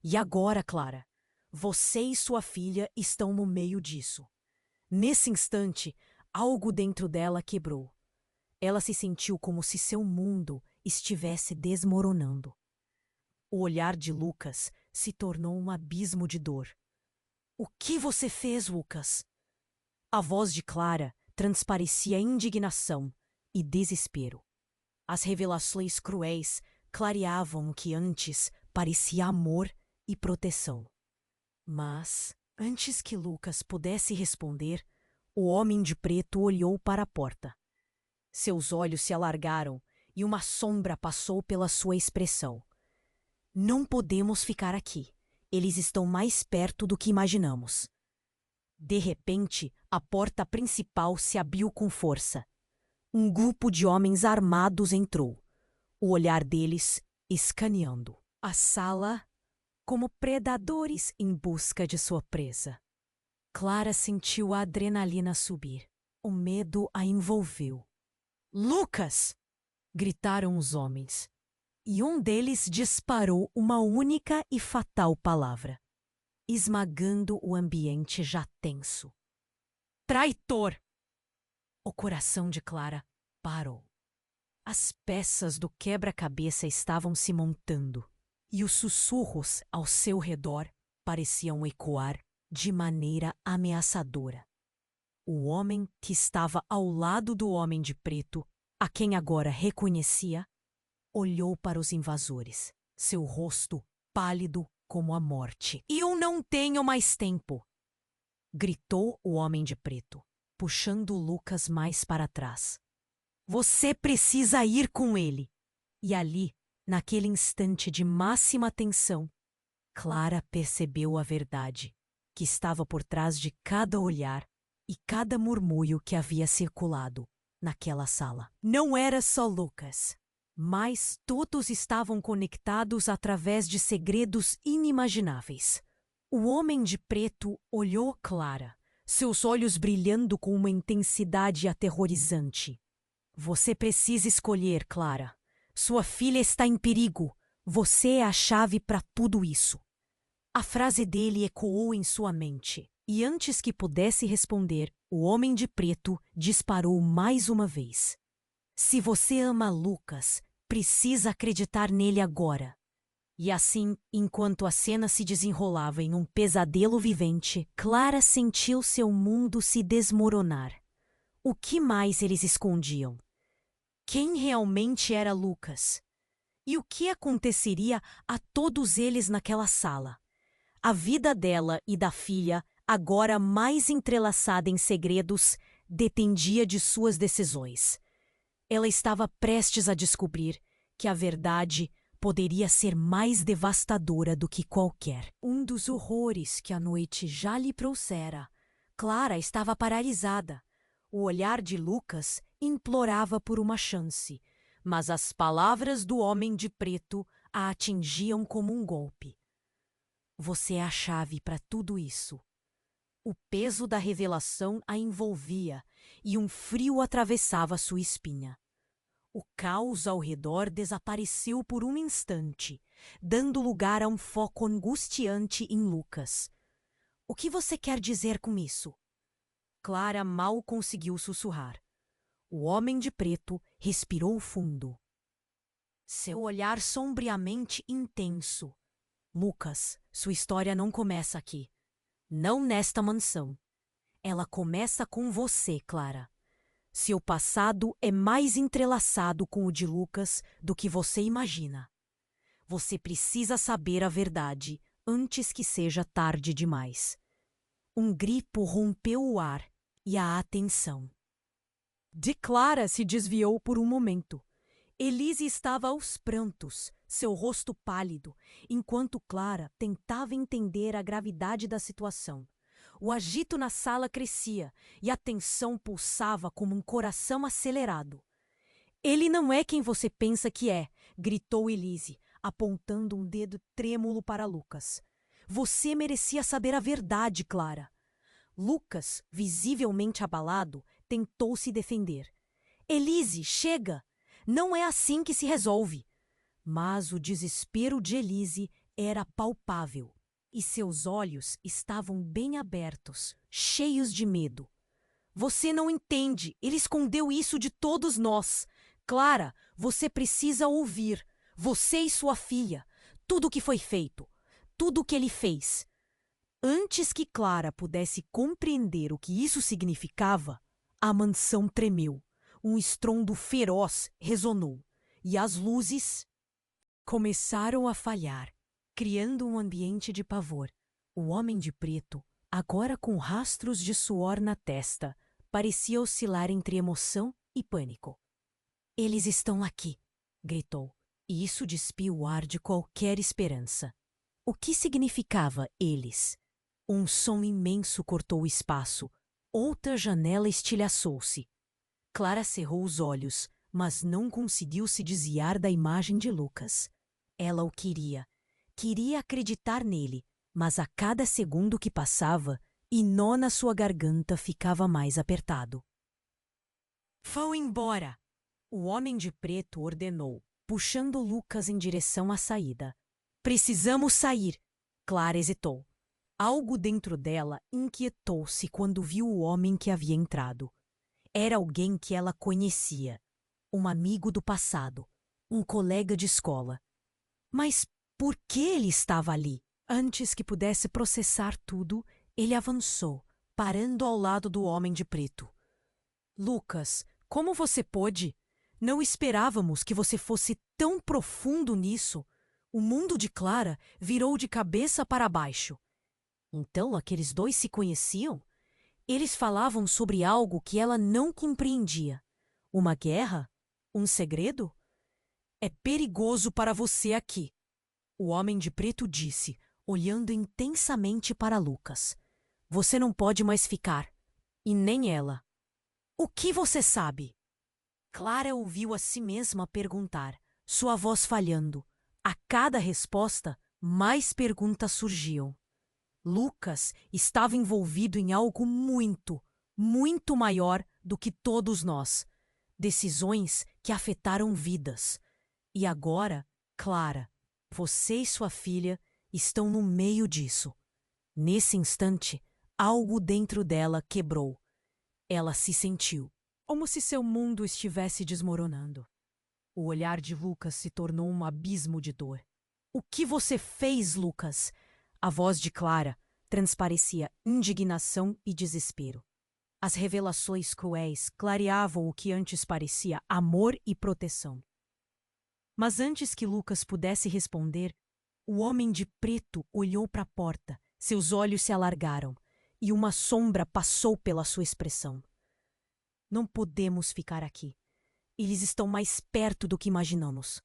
E agora, Clara, você e sua filha estão no meio disso. Nesse instante, algo dentro dela quebrou. Ela se sentiu como se seu mundo estivesse desmoronando. O olhar de Lucas se tornou um abismo de dor. O que você fez, Lucas? A voz de Clara transparecia indignação e desespero. As revelações cruéis clareavam o que antes parecia amor e proteção. Mas, antes que Lucas pudesse responder, o homem de preto olhou para a porta. Seus olhos se alargaram e uma sombra passou pela sua expressão. Não podemos ficar aqui. Eles estão mais perto do que imaginamos. De repente, a porta principal se abriu com força. Um grupo de homens armados entrou, o olhar deles escaneando a sala como predadores em busca de sua presa. Clara sentiu a adrenalina subir. O medo a envolveu. "Lucas!" gritaram os homens. E um deles disparou uma única e fatal palavra, esmagando o ambiente já tenso. "Traidor!" O coração de Clara parou. As peças do quebra-cabeça estavam se montando, e os sussurros ao seu redor pareciam ecoar de maneira ameaçadora. O homem que estava ao lado do homem de preto, a quem agora reconhecia, olhou para os invasores, seu rosto pálido como a morte. "Eu não tenho mais tempo!" gritou o homem de preto, puxando Lucas mais para trás. "Você precisa ir com ele!" E ali, naquele instante de máxima tensão, Clara percebeu a verdade, que estava por trás de cada olhar e cada murmúrio que havia circulado naquela sala. Não era só Lucas, mas todos estavam conectados através de segredos inimagináveis. O homem de preto olhou Clara, seus olhos brilhando com uma intensidade aterrorizante. "Você precisa escolher, Clara. Sua filha está em perigo. Você é a chave para tudo isso." A frase dele ecoou em sua mente, e antes que pudesse responder, o homem de preto disparou mais uma vez. "Se você ama Lucas, precisa acreditar nele agora." E assim, enquanto a cena se desenrolava em um pesadelo vivente, Clara sentiu seu mundo se desmoronar. O que mais eles escondiam? Quem realmente era Lucas? E o que aconteceria a todos eles naquela sala? A vida dela e da filha, agora mais entrelaçada em segredos, dependia de suas decisões. Ela estava prestes a descobrir que a verdade poderia ser mais devastadora do que qualquer. Um dos horrores que a noite já lhe trouxera. Clara estava paralisada. O olhar de Lucas implorava por uma chance, mas as palavras do homem de preto a atingiam como um golpe. "Você é a chave para tudo isso." O peso da revelação a envolvia e um frio atravessava sua espinha. O caos ao redor desapareceu por um instante, dando lugar a um foco angustiante em Lucas. "O que você quer dizer com isso?" Clara mal conseguiu sussurrar. O homem de preto respirou fundo. Seu olhar sombriamente intenso. "Lucas, sua história não começa aqui. Não nesta mansão. Ela começa com você, Clara. Seu passado é mais entrelaçado com o de Lucas do que você imagina. Você precisa saber a verdade antes que seja tarde demais." Um grito rompeu o ar e a atenção. De Clara se desviou por um momento. Elise estava aos prantos, seu rosto pálido, enquanto Clara tentava entender a gravidade da situação. O agito na sala crescia e a tensão pulsava como um coração acelerado. "Ele não é quem você pensa que é", gritou Elise, apontando um dedo trêmulo para Lucas. "Você merecia saber a verdade, Clara." Lucas, visivelmente abalado, tentou se defender. "Elise, chega! Não é assim que se resolve." Mas o desespero de Elise era palpável, e seus olhos estavam bem abertos, cheios de medo. Você não entende, ele escondeu isso de todos nós. Clara, você precisa ouvir. Você e sua filha. Tudo o que foi feito. Tudo o que ele fez. Antes que Clara pudesse compreender o que isso significava, a mansão tremeu. Um estrondo feroz ressonou. E as luzes começaram a falhar, criando um ambiente de pavor. O homem de preto, agora com rastros de suor na testa, parecia oscilar entre emoção e pânico. "Eles estão aqui", gritou, e isso despiu o ar de qualquer esperança. O que significava eles? Um som imenso cortou o espaço. Outra janela estilhaçou-se. Clara cerrou os olhos, mas não conseguiu se desviar da imagem de Lucas. Ela o queria. Queria acreditar nele, mas a cada segundo que passava, e nó na sua garganta ficava mais apertado. "Vão embora!" O homem de preto ordenou, puxando Lucas em direção à saída. "Precisamos sair!" Clara hesitou. Algo dentro dela inquietou-se quando viu o homem que havia entrado. Era alguém que ela conhecia, um amigo do passado, um colega de escola. Mas por que ele estava ali? Antes que pudesse processar tudo, ele avançou, parando ao lado do homem de preto. "Lucas, como você pôde? Não esperávamos que você fosse tão profundo nisso." O mundo de Clara virou de cabeça para baixo. Então aqueles dois se conheciam? Eles falavam sobre algo que ela não compreendia. Uma guerra? Um segredo? "É perigoso para você aqui", o homem de preto disse, olhando intensamente para Lucas. "Você não pode mais ficar. E nem ela." "O que você sabe?" Clara ouviu a si mesma perguntar, sua voz falhando. A cada resposta, mais perguntas surgiam. Lucas estava envolvido em algo muito, muito maior do que todos nós. Decisões que afetaram vidas. E agora, Clara, você e sua filha estão no meio disso. Nesse instante, algo dentro dela quebrou. Ela se sentiu como se seu mundo estivesse desmoronando. O olhar de Lucas se tornou um abismo de dor. "O que você fez, Lucas?" A voz de Clara transparecia indignação e desespero. As revelações cruéis clareavam o que antes parecia amor e proteção. Mas antes que Lucas pudesse responder, o homem de preto olhou para a porta, seus olhos se alargaram, e uma sombra passou pela sua expressão. "Não podemos ficar aqui. Eles estão mais perto do que imaginamos."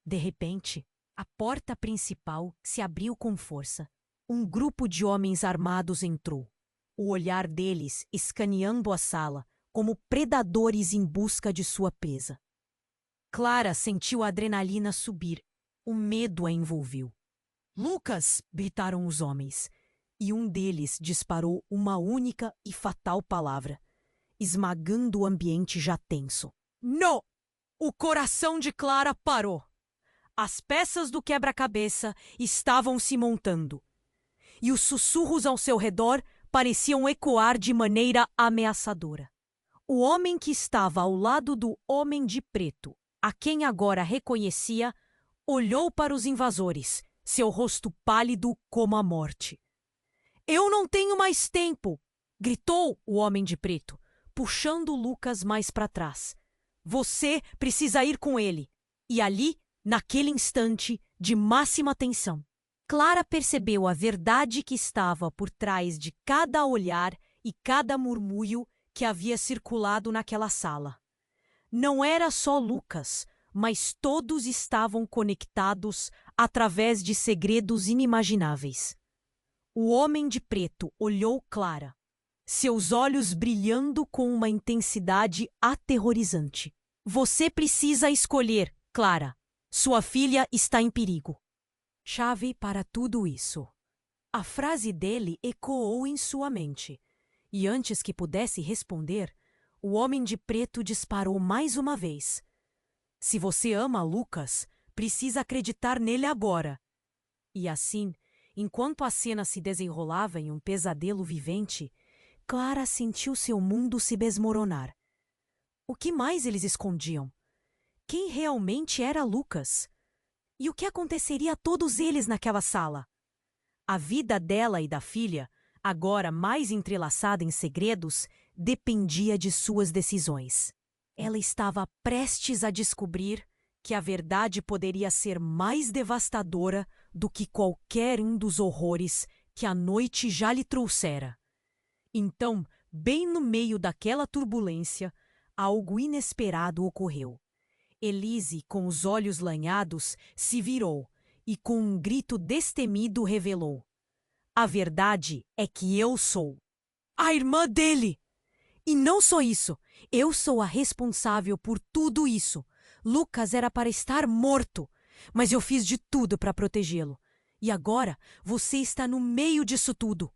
De repente, a porta principal se abriu com força. Um grupo de homens armados entrou, o olhar deles escaneando a sala como predadores em busca de sua presa. Clara sentiu a adrenalina subir. O medo a envolveu. "Lucas!" gritaram os homens, e um deles disparou uma única e fatal palavra, esmagando o ambiente já tenso. "Não!" O coração de Clara parou. As peças do quebra-cabeça estavam se montando, e os sussurros ao seu redor pareciam ecoar de maneira ameaçadora. O homem que estava ao lado do homem de preto, a quem agora reconhecia, olhou para os invasores, seu rosto pálido como a morte. "Eu não tenho mais tempo!" gritou o homem de preto, puxando Lucas mais para trás. "Você precisa ir com ele." E ali, naquele instante de máxima tensão, Clara percebeu a verdade que estava por trás de cada olhar e cada murmúrio que havia circulado naquela sala. Não era só Lucas, mas todos estavam conectados através de segredos inimagináveis. O homem de preto olhou Clara, seus olhos brilhando com uma intensidade aterrorizante. "Você precisa escolher, Clara. Sua filha está em perigo." Chave para tudo isso. A frase dele ecoou em sua mente, e antes que pudesse responder, o homem de preto disparou mais uma vez. Se você ama Lucas, precisa acreditar nele agora. E assim, enquanto a cena se desenrolava em um pesadelo vivente, Clara sentiu seu mundo se desmoronar. O que mais eles escondiam? Quem realmente era Lucas? E o que aconteceria a todos eles naquela sala? A vida dela e da filha, agora mais entrelaçada em segredos, dependia de suas decisões. Ela estava prestes a descobrir que a verdade poderia ser mais devastadora do que qualquer um dos horrores que a noite já lhe trouxera. Então, bem no meio daquela turbulência, algo inesperado ocorreu. Elise, com os olhos lanhados, se virou e, com um grito destemido, revelou: "A verdade é que eu sou a irmã dele! E não só isso, eu sou a responsável por tudo isso. Lucas era para estar morto, mas eu fiz de tudo para protegê-lo. E agora você está no meio disso tudo."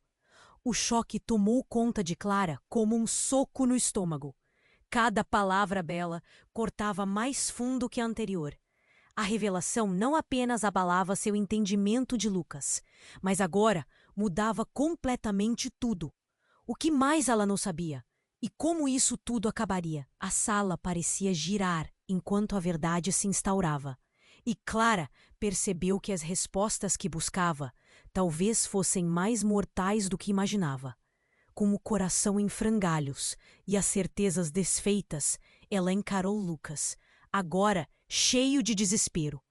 O choque tomou conta de Clara como um soco no estômago. Cada palavra dela cortava mais fundo que a anterior. A revelação não apenas abalava seu entendimento de Lucas, mas agora mudava completamente tudo. O que mais ela não sabia? E como isso tudo acabaria? A sala parecia girar enquanto a verdade se instaurava. E Clara percebeu que as respostas que buscava talvez fossem mais mortais do que imaginava. Com o coração em frangalhos e as certezas desfeitas, ela encarou Lucas, agora cheio de desespero.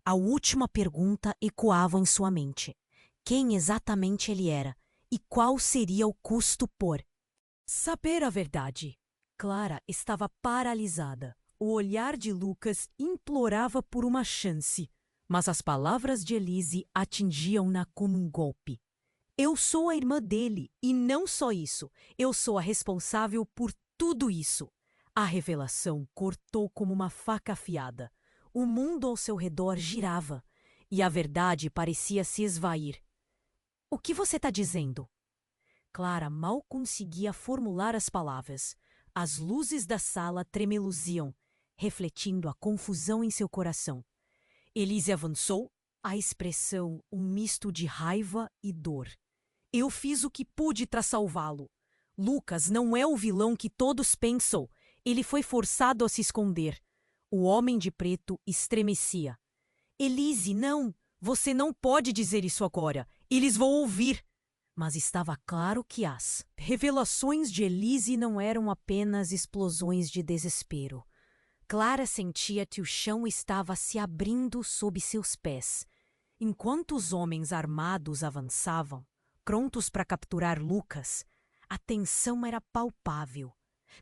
A última pergunta ecoava em sua mente: quem exatamente ele era e qual seria o custo por saber a verdade? Clara estava paralisada. O olhar de Lucas implorava por uma chance, mas as palavras de Elise atingiam-na como um golpe. Eu sou a irmã dele, e não só isso, eu sou a responsável por tudo isso. A revelação cortou como uma faca afiada. O mundo ao seu redor girava, e a verdade parecia se esvair. O que você está dizendo? Clara mal conseguia formular as palavras. As luzes da sala tremeluziam, refletindo a confusão em seu coração. Elise avançou, a expressão um misto de raiva e dor. Eu fiz o que pude para salvá-lo. Lucas não é o vilão que todos pensam. Ele foi forçado a se esconder. O homem de preto estremecia. Elise, não! Você não pode dizer isso agora. Eles vão ouvir. Mas estava claro que as revelações de Elise não eram apenas explosões de desespero. Clara sentia que o chão estava se abrindo sob seus pés. Enquanto os homens armados avançavam, prontos para capturar Lucas, a tensão era palpável.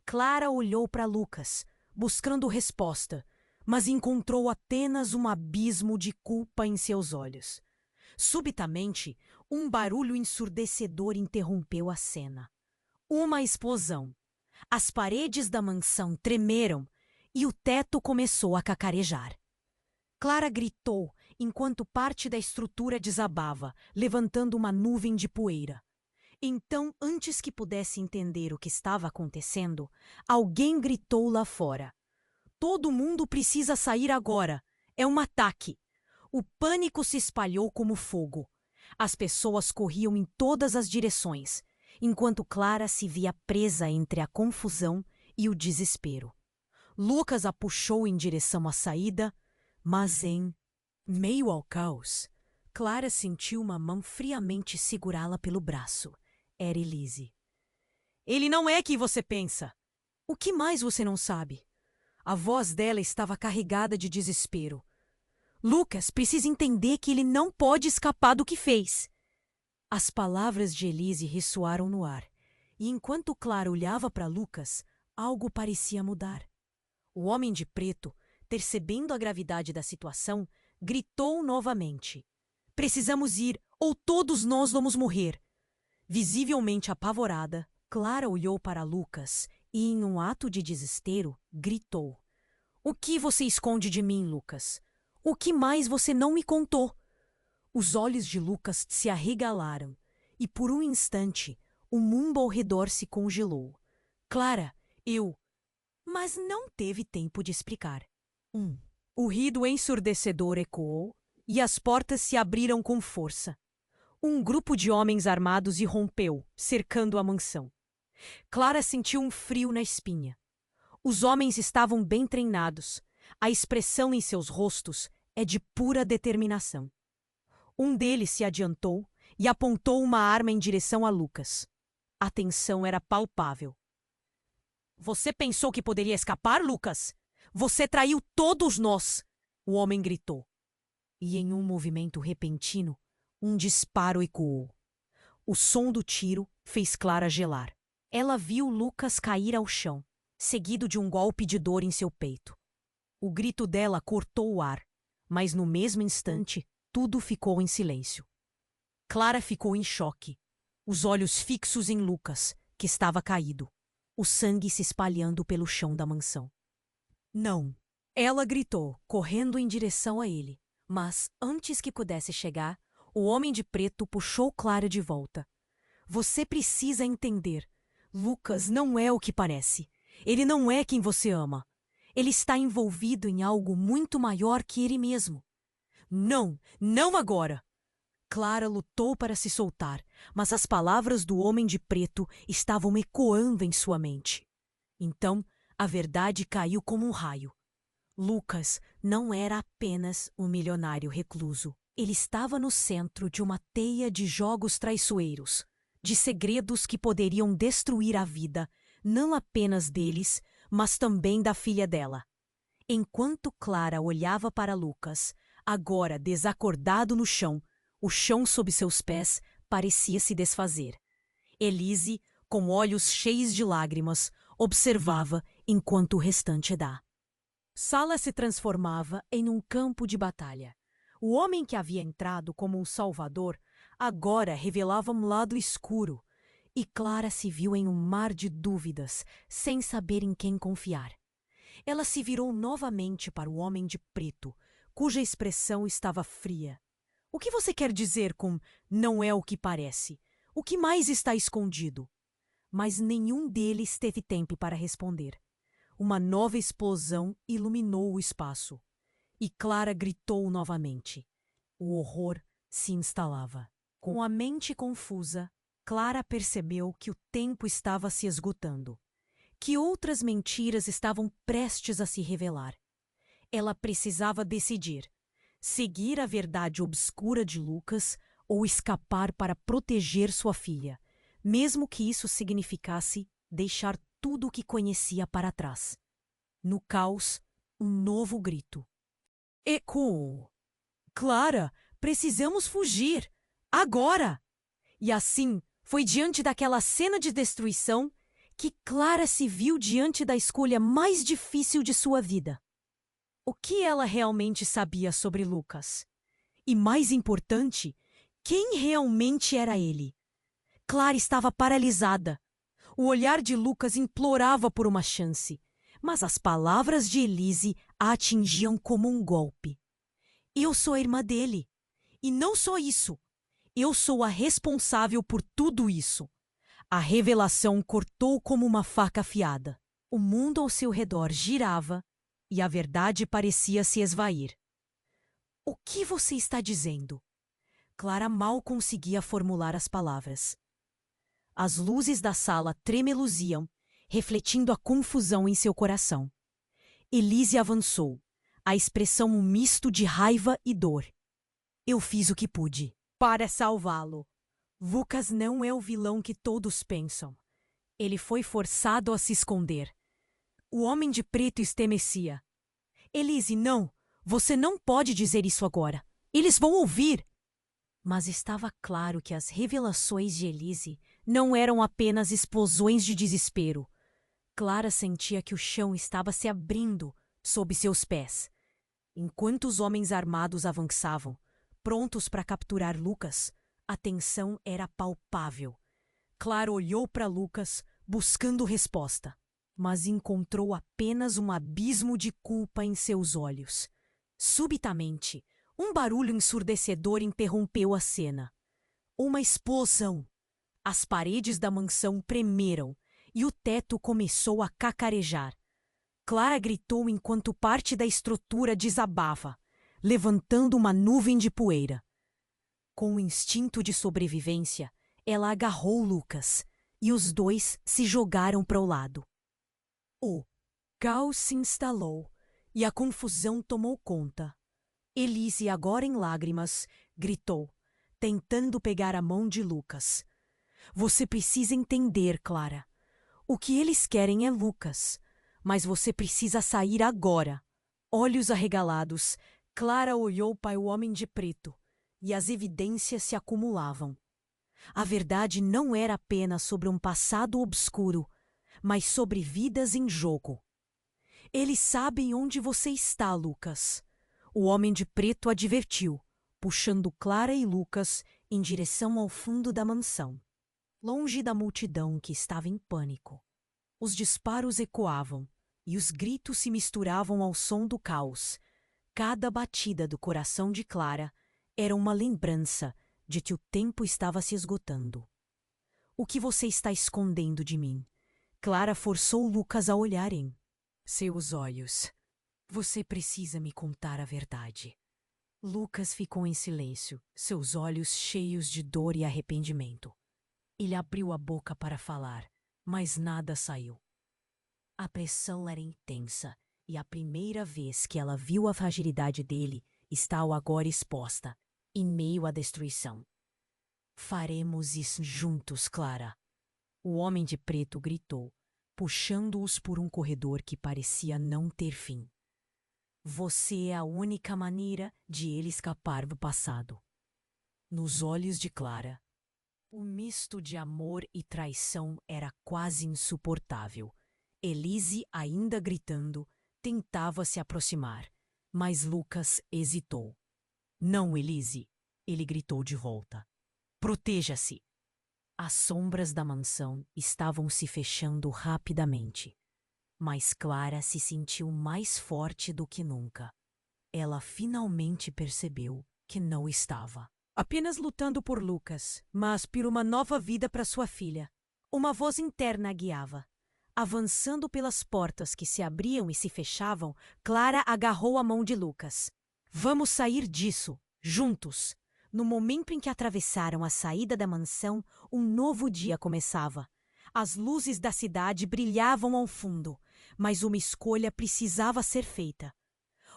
Clara olhou para Lucas, buscando resposta, mas encontrou apenas um abismo de culpa em seus olhos. Subitamente, um barulho ensurdecedor interrompeu a cena. Uma explosão. As paredes da mansão tremeram e o teto começou a cacarejar. Clara gritou enquanto parte da estrutura desabava, levantando uma nuvem de poeira. Então, antes que pudesse entender o que estava acontecendo, alguém gritou lá fora: "Todo mundo precisa sair agora! É um ataque!" O pânico se espalhou como fogo. As pessoas corriam em todas as direções, enquanto Clara se via presa entre a confusão e o desespero. Lucas a puxou em direção à saída, mas em meio ao caos, Clara sentiu uma mão friamente segurá-la pelo braço. Era Elise. "Ele não é quem você pensa." "O que mais você não sabe?" A voz dela estava carregada de desespero. "Lucas precisa entender que ele não pode escapar do que fez." As palavras de Elise ressoaram no ar, e enquanto Clara olhava para Lucas, algo parecia mudar. O homem de preto, percebendo a gravidade da situação, gritou novamente: "Precisamos ir, ou todos nós vamos morrer." Visivelmente apavorada, Clara olhou para Lucas e, em um ato de desespero, gritou: "O que você esconde de mim, Lucas? O que mais você não me contou?" Os olhos de Lucas se arregalaram e, por um instante, o mundo ao redor se congelou. "Clara, eu..." Mas não teve tempo de explicar. Um. O ruído ensurdecedor ecoou e as portas se abriram com força. Um grupo de homens armados irrompeu, cercando a mansão. Clara sentiu um frio na espinha. Os homens estavam bem treinados. A expressão em seus rostos é de pura determinação. Um deles se adiantou e apontou uma arma em direção a Lucas. A tensão era palpável. Você pensou que poderia escapar, Lucas? Você traiu todos nós! O homem gritou. E em um movimento repentino, um disparo ecoou. O som do tiro fez Clara gelar. Ela viu Lucas cair ao chão, seguido de um golpe de dor em seu peito. O grito dela cortou o ar, mas no mesmo instante, tudo ficou em silêncio. Clara ficou em choque, os olhos fixos em Lucas, que estava caído, o sangue se espalhando pelo chão da mansão. Não! Ela gritou, correndo em direção a ele, mas antes que pudesse chegar, o homem de preto puxou Clara de volta. Você precisa entender. Lucas não é o que parece. Ele não é quem você ama. Ele está envolvido em algo muito maior que ele mesmo. Não, não agora! Clara lutou para se soltar, mas as palavras do homem de preto estavam ecoando em sua mente. Então, a verdade caiu como um raio. Lucas não era apenas um milionário recluso. Ele estava no centro de uma teia de jogos traiçoeiros, de segredos que poderiam destruir a vida, não apenas deles, mas também da filha dela. Enquanto Clara olhava para Lucas, agora desacordado no chão, o chão sob seus pés parecia se desfazer. Elise, com olhos cheios de lágrimas, observava enquanto o restante da sala se transformava em um campo de batalha. O homem que havia entrado como um salvador agora revelava um lado escuro, e Clara se viu em um mar de dúvidas, sem saber em quem confiar. Ela se virou novamente para o homem de preto, cuja expressão estava fria. O que você quer dizer com não é o que parece? O que mais está escondido? Mas nenhum deles teve tempo para responder. Uma nova explosão iluminou o espaço. E Clara gritou novamente. O horror se instalava. Com a mente confusa, Clara percebeu que o tempo estava se esgotando, que outras mentiras estavam prestes a se revelar. Ela precisava decidir: seguir a verdade obscura de Lucas ou escapar para proteger sua filha, mesmo que isso significasse deixar tudo o que conhecia para trás. No caos, um novo grito ecoou. Clara, precisamos fugir! Agora! E assim, foi diante daquela cena de destruição que Clara se viu diante da escolha mais difícil de sua vida. O que ela realmente sabia sobre Lucas? E mais importante, quem realmente era ele? Clara estava paralisada. O olhar de Lucas implorava por uma chance, mas as palavras de Elise a atingiam como um golpe. Eu sou a irmã dele. E não só isso. Eu sou a responsável por tudo isso. A revelação cortou como uma faca afiada. O mundo ao seu redor girava e a verdade parecia se esvair. O que você está dizendo? Clara mal conseguia formular as palavras. As luzes da sala tremeluziam, refletindo a confusão em seu coração. Elise avançou, a expressão um misto de raiva e dor. Eu fiz o que pude para salvá-lo. Lucas não é o vilão que todos pensam. Ele foi forçado a se esconder. O homem de preto estremecia. Elise, não! Você não pode dizer isso agora. Eles vão ouvir! Mas estava claro que as revelações de Elise não eram apenas explosões de desespero. Clara sentia que o chão estava se abrindo sob seus pés. Enquanto os homens armados avançavam, prontos para capturar Lucas, a tensão era palpável. Clara olhou para Lucas, buscando resposta, mas encontrou apenas um abismo de culpa em seus olhos. Subitamente, um barulho ensurdecedor interrompeu a cena. Uma explosão. As paredes da mansão tremeram e o teto começou a cacarejar. Clara gritou enquanto parte da estrutura desabava, levantando uma nuvem de poeira. Com o instinto de sobrevivência, ela agarrou Lucas e os dois se jogaram para o lado. O caos se instalou e a confusão tomou conta. Elise, agora em lágrimas, gritou, tentando pegar a mão de Lucas. Você precisa entender, Clara. O que eles querem é Lucas, mas você precisa sair agora. Olhos arregalados, Clara olhou para o homem de preto e as evidências se acumulavam. A verdade não era apenas sobre um passado obscuro, mas sobre vidas em jogo. Eles sabem onde você está, Lucas. O homem de preto advertiu, puxando Clara e Lucas em direção ao fundo da mansão, longe da multidão que estava em pânico. Os disparos ecoavam e os gritos se misturavam ao som do caos. Cada batida do coração de Clara era uma lembrança de que o tempo estava se esgotando. O que você está escondendo de mim? Clara forçou Lucas a olhar em seus olhos. Você precisa me contar a verdade. Lucas ficou em silêncio, seus olhos cheios de dor e arrependimento. Ele abriu a boca para falar, mas nada saiu. A pressão era intensa e a primeira vez que ela viu a fragilidade dele estava agora exposta, em meio à destruição. Faremos isso juntos, Clara. O homem de preto gritou, puxando-os por um corredor que parecia não ter fim. Você é a única maneira de ele escapar do passado. Nos olhos de Clara, o misto de amor e traição era quase insuportável. Elise, ainda gritando, tentava se aproximar, mas Lucas hesitou. Não, Elise, ele gritou de volta. Proteja-se. As sombras da mansão estavam se fechando rapidamente, mas Clara se sentiu mais forte do que nunca. Ela finalmente percebeu que não estava apenas lutando por Lucas, mas por uma nova vida para sua filha. Uma voz interna a guiava. Avançando pelas portas que se abriam e se fechavam, Clara agarrou a mão de Lucas. Vamos sair disso, juntos. No momento em que atravessaram a saída da mansão, um novo dia começava. As luzes da cidade brilhavam ao fundo, mas uma escolha precisava ser feita.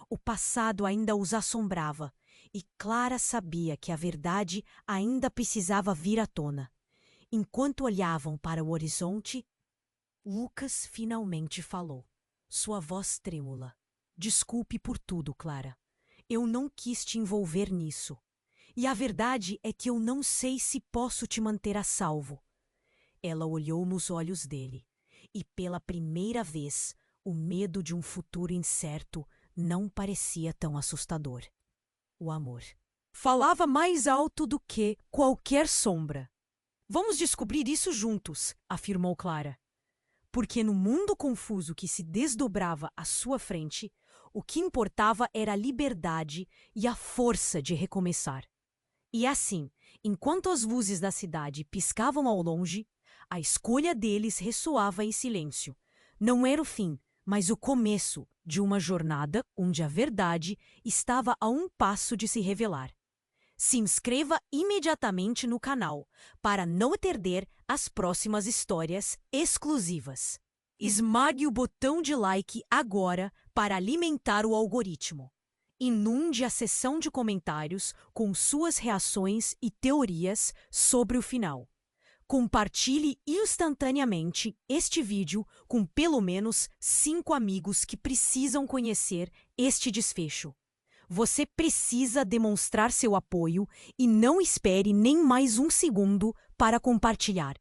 O passado ainda os assombrava, e Clara sabia que a verdade ainda precisava vir à tona. Enquanto olhavam para o horizonte, Lucas finalmente falou, sua voz trêmula. Desculpe por tudo, Clara. Eu não quis te envolver nisso. E a verdade é que eu não sei se posso te manter a salvo. Ela olhou nos olhos dele, e pela primeira vez, o medo de um futuro incerto não parecia tão assustador. O amor falava mais alto do que qualquer sombra. Vamos descobrir isso juntos, afirmou Clara. Porque no mundo confuso que se desdobrava à sua frente, o que importava era a liberdade e a força de recomeçar. E assim, enquanto as luzes da cidade piscavam ao longe, a escolha deles ressoava em silêncio. Não era o fim, mas o começo de uma jornada onde a verdade estava a um passo de se revelar. Se inscreva imediatamente no canal para não perder as próximas histórias exclusivas. Esmague o botão de like agora para alimentar o algoritmo. Inunde a seção de comentários com suas reações e teorias sobre o final. Compartilhe instantaneamente este vídeo com pelo menos 5 amigos que precisam conhecer este desfecho. Você precisa demonstrar seu apoio e não espere nem mais um segundo para compartilhar.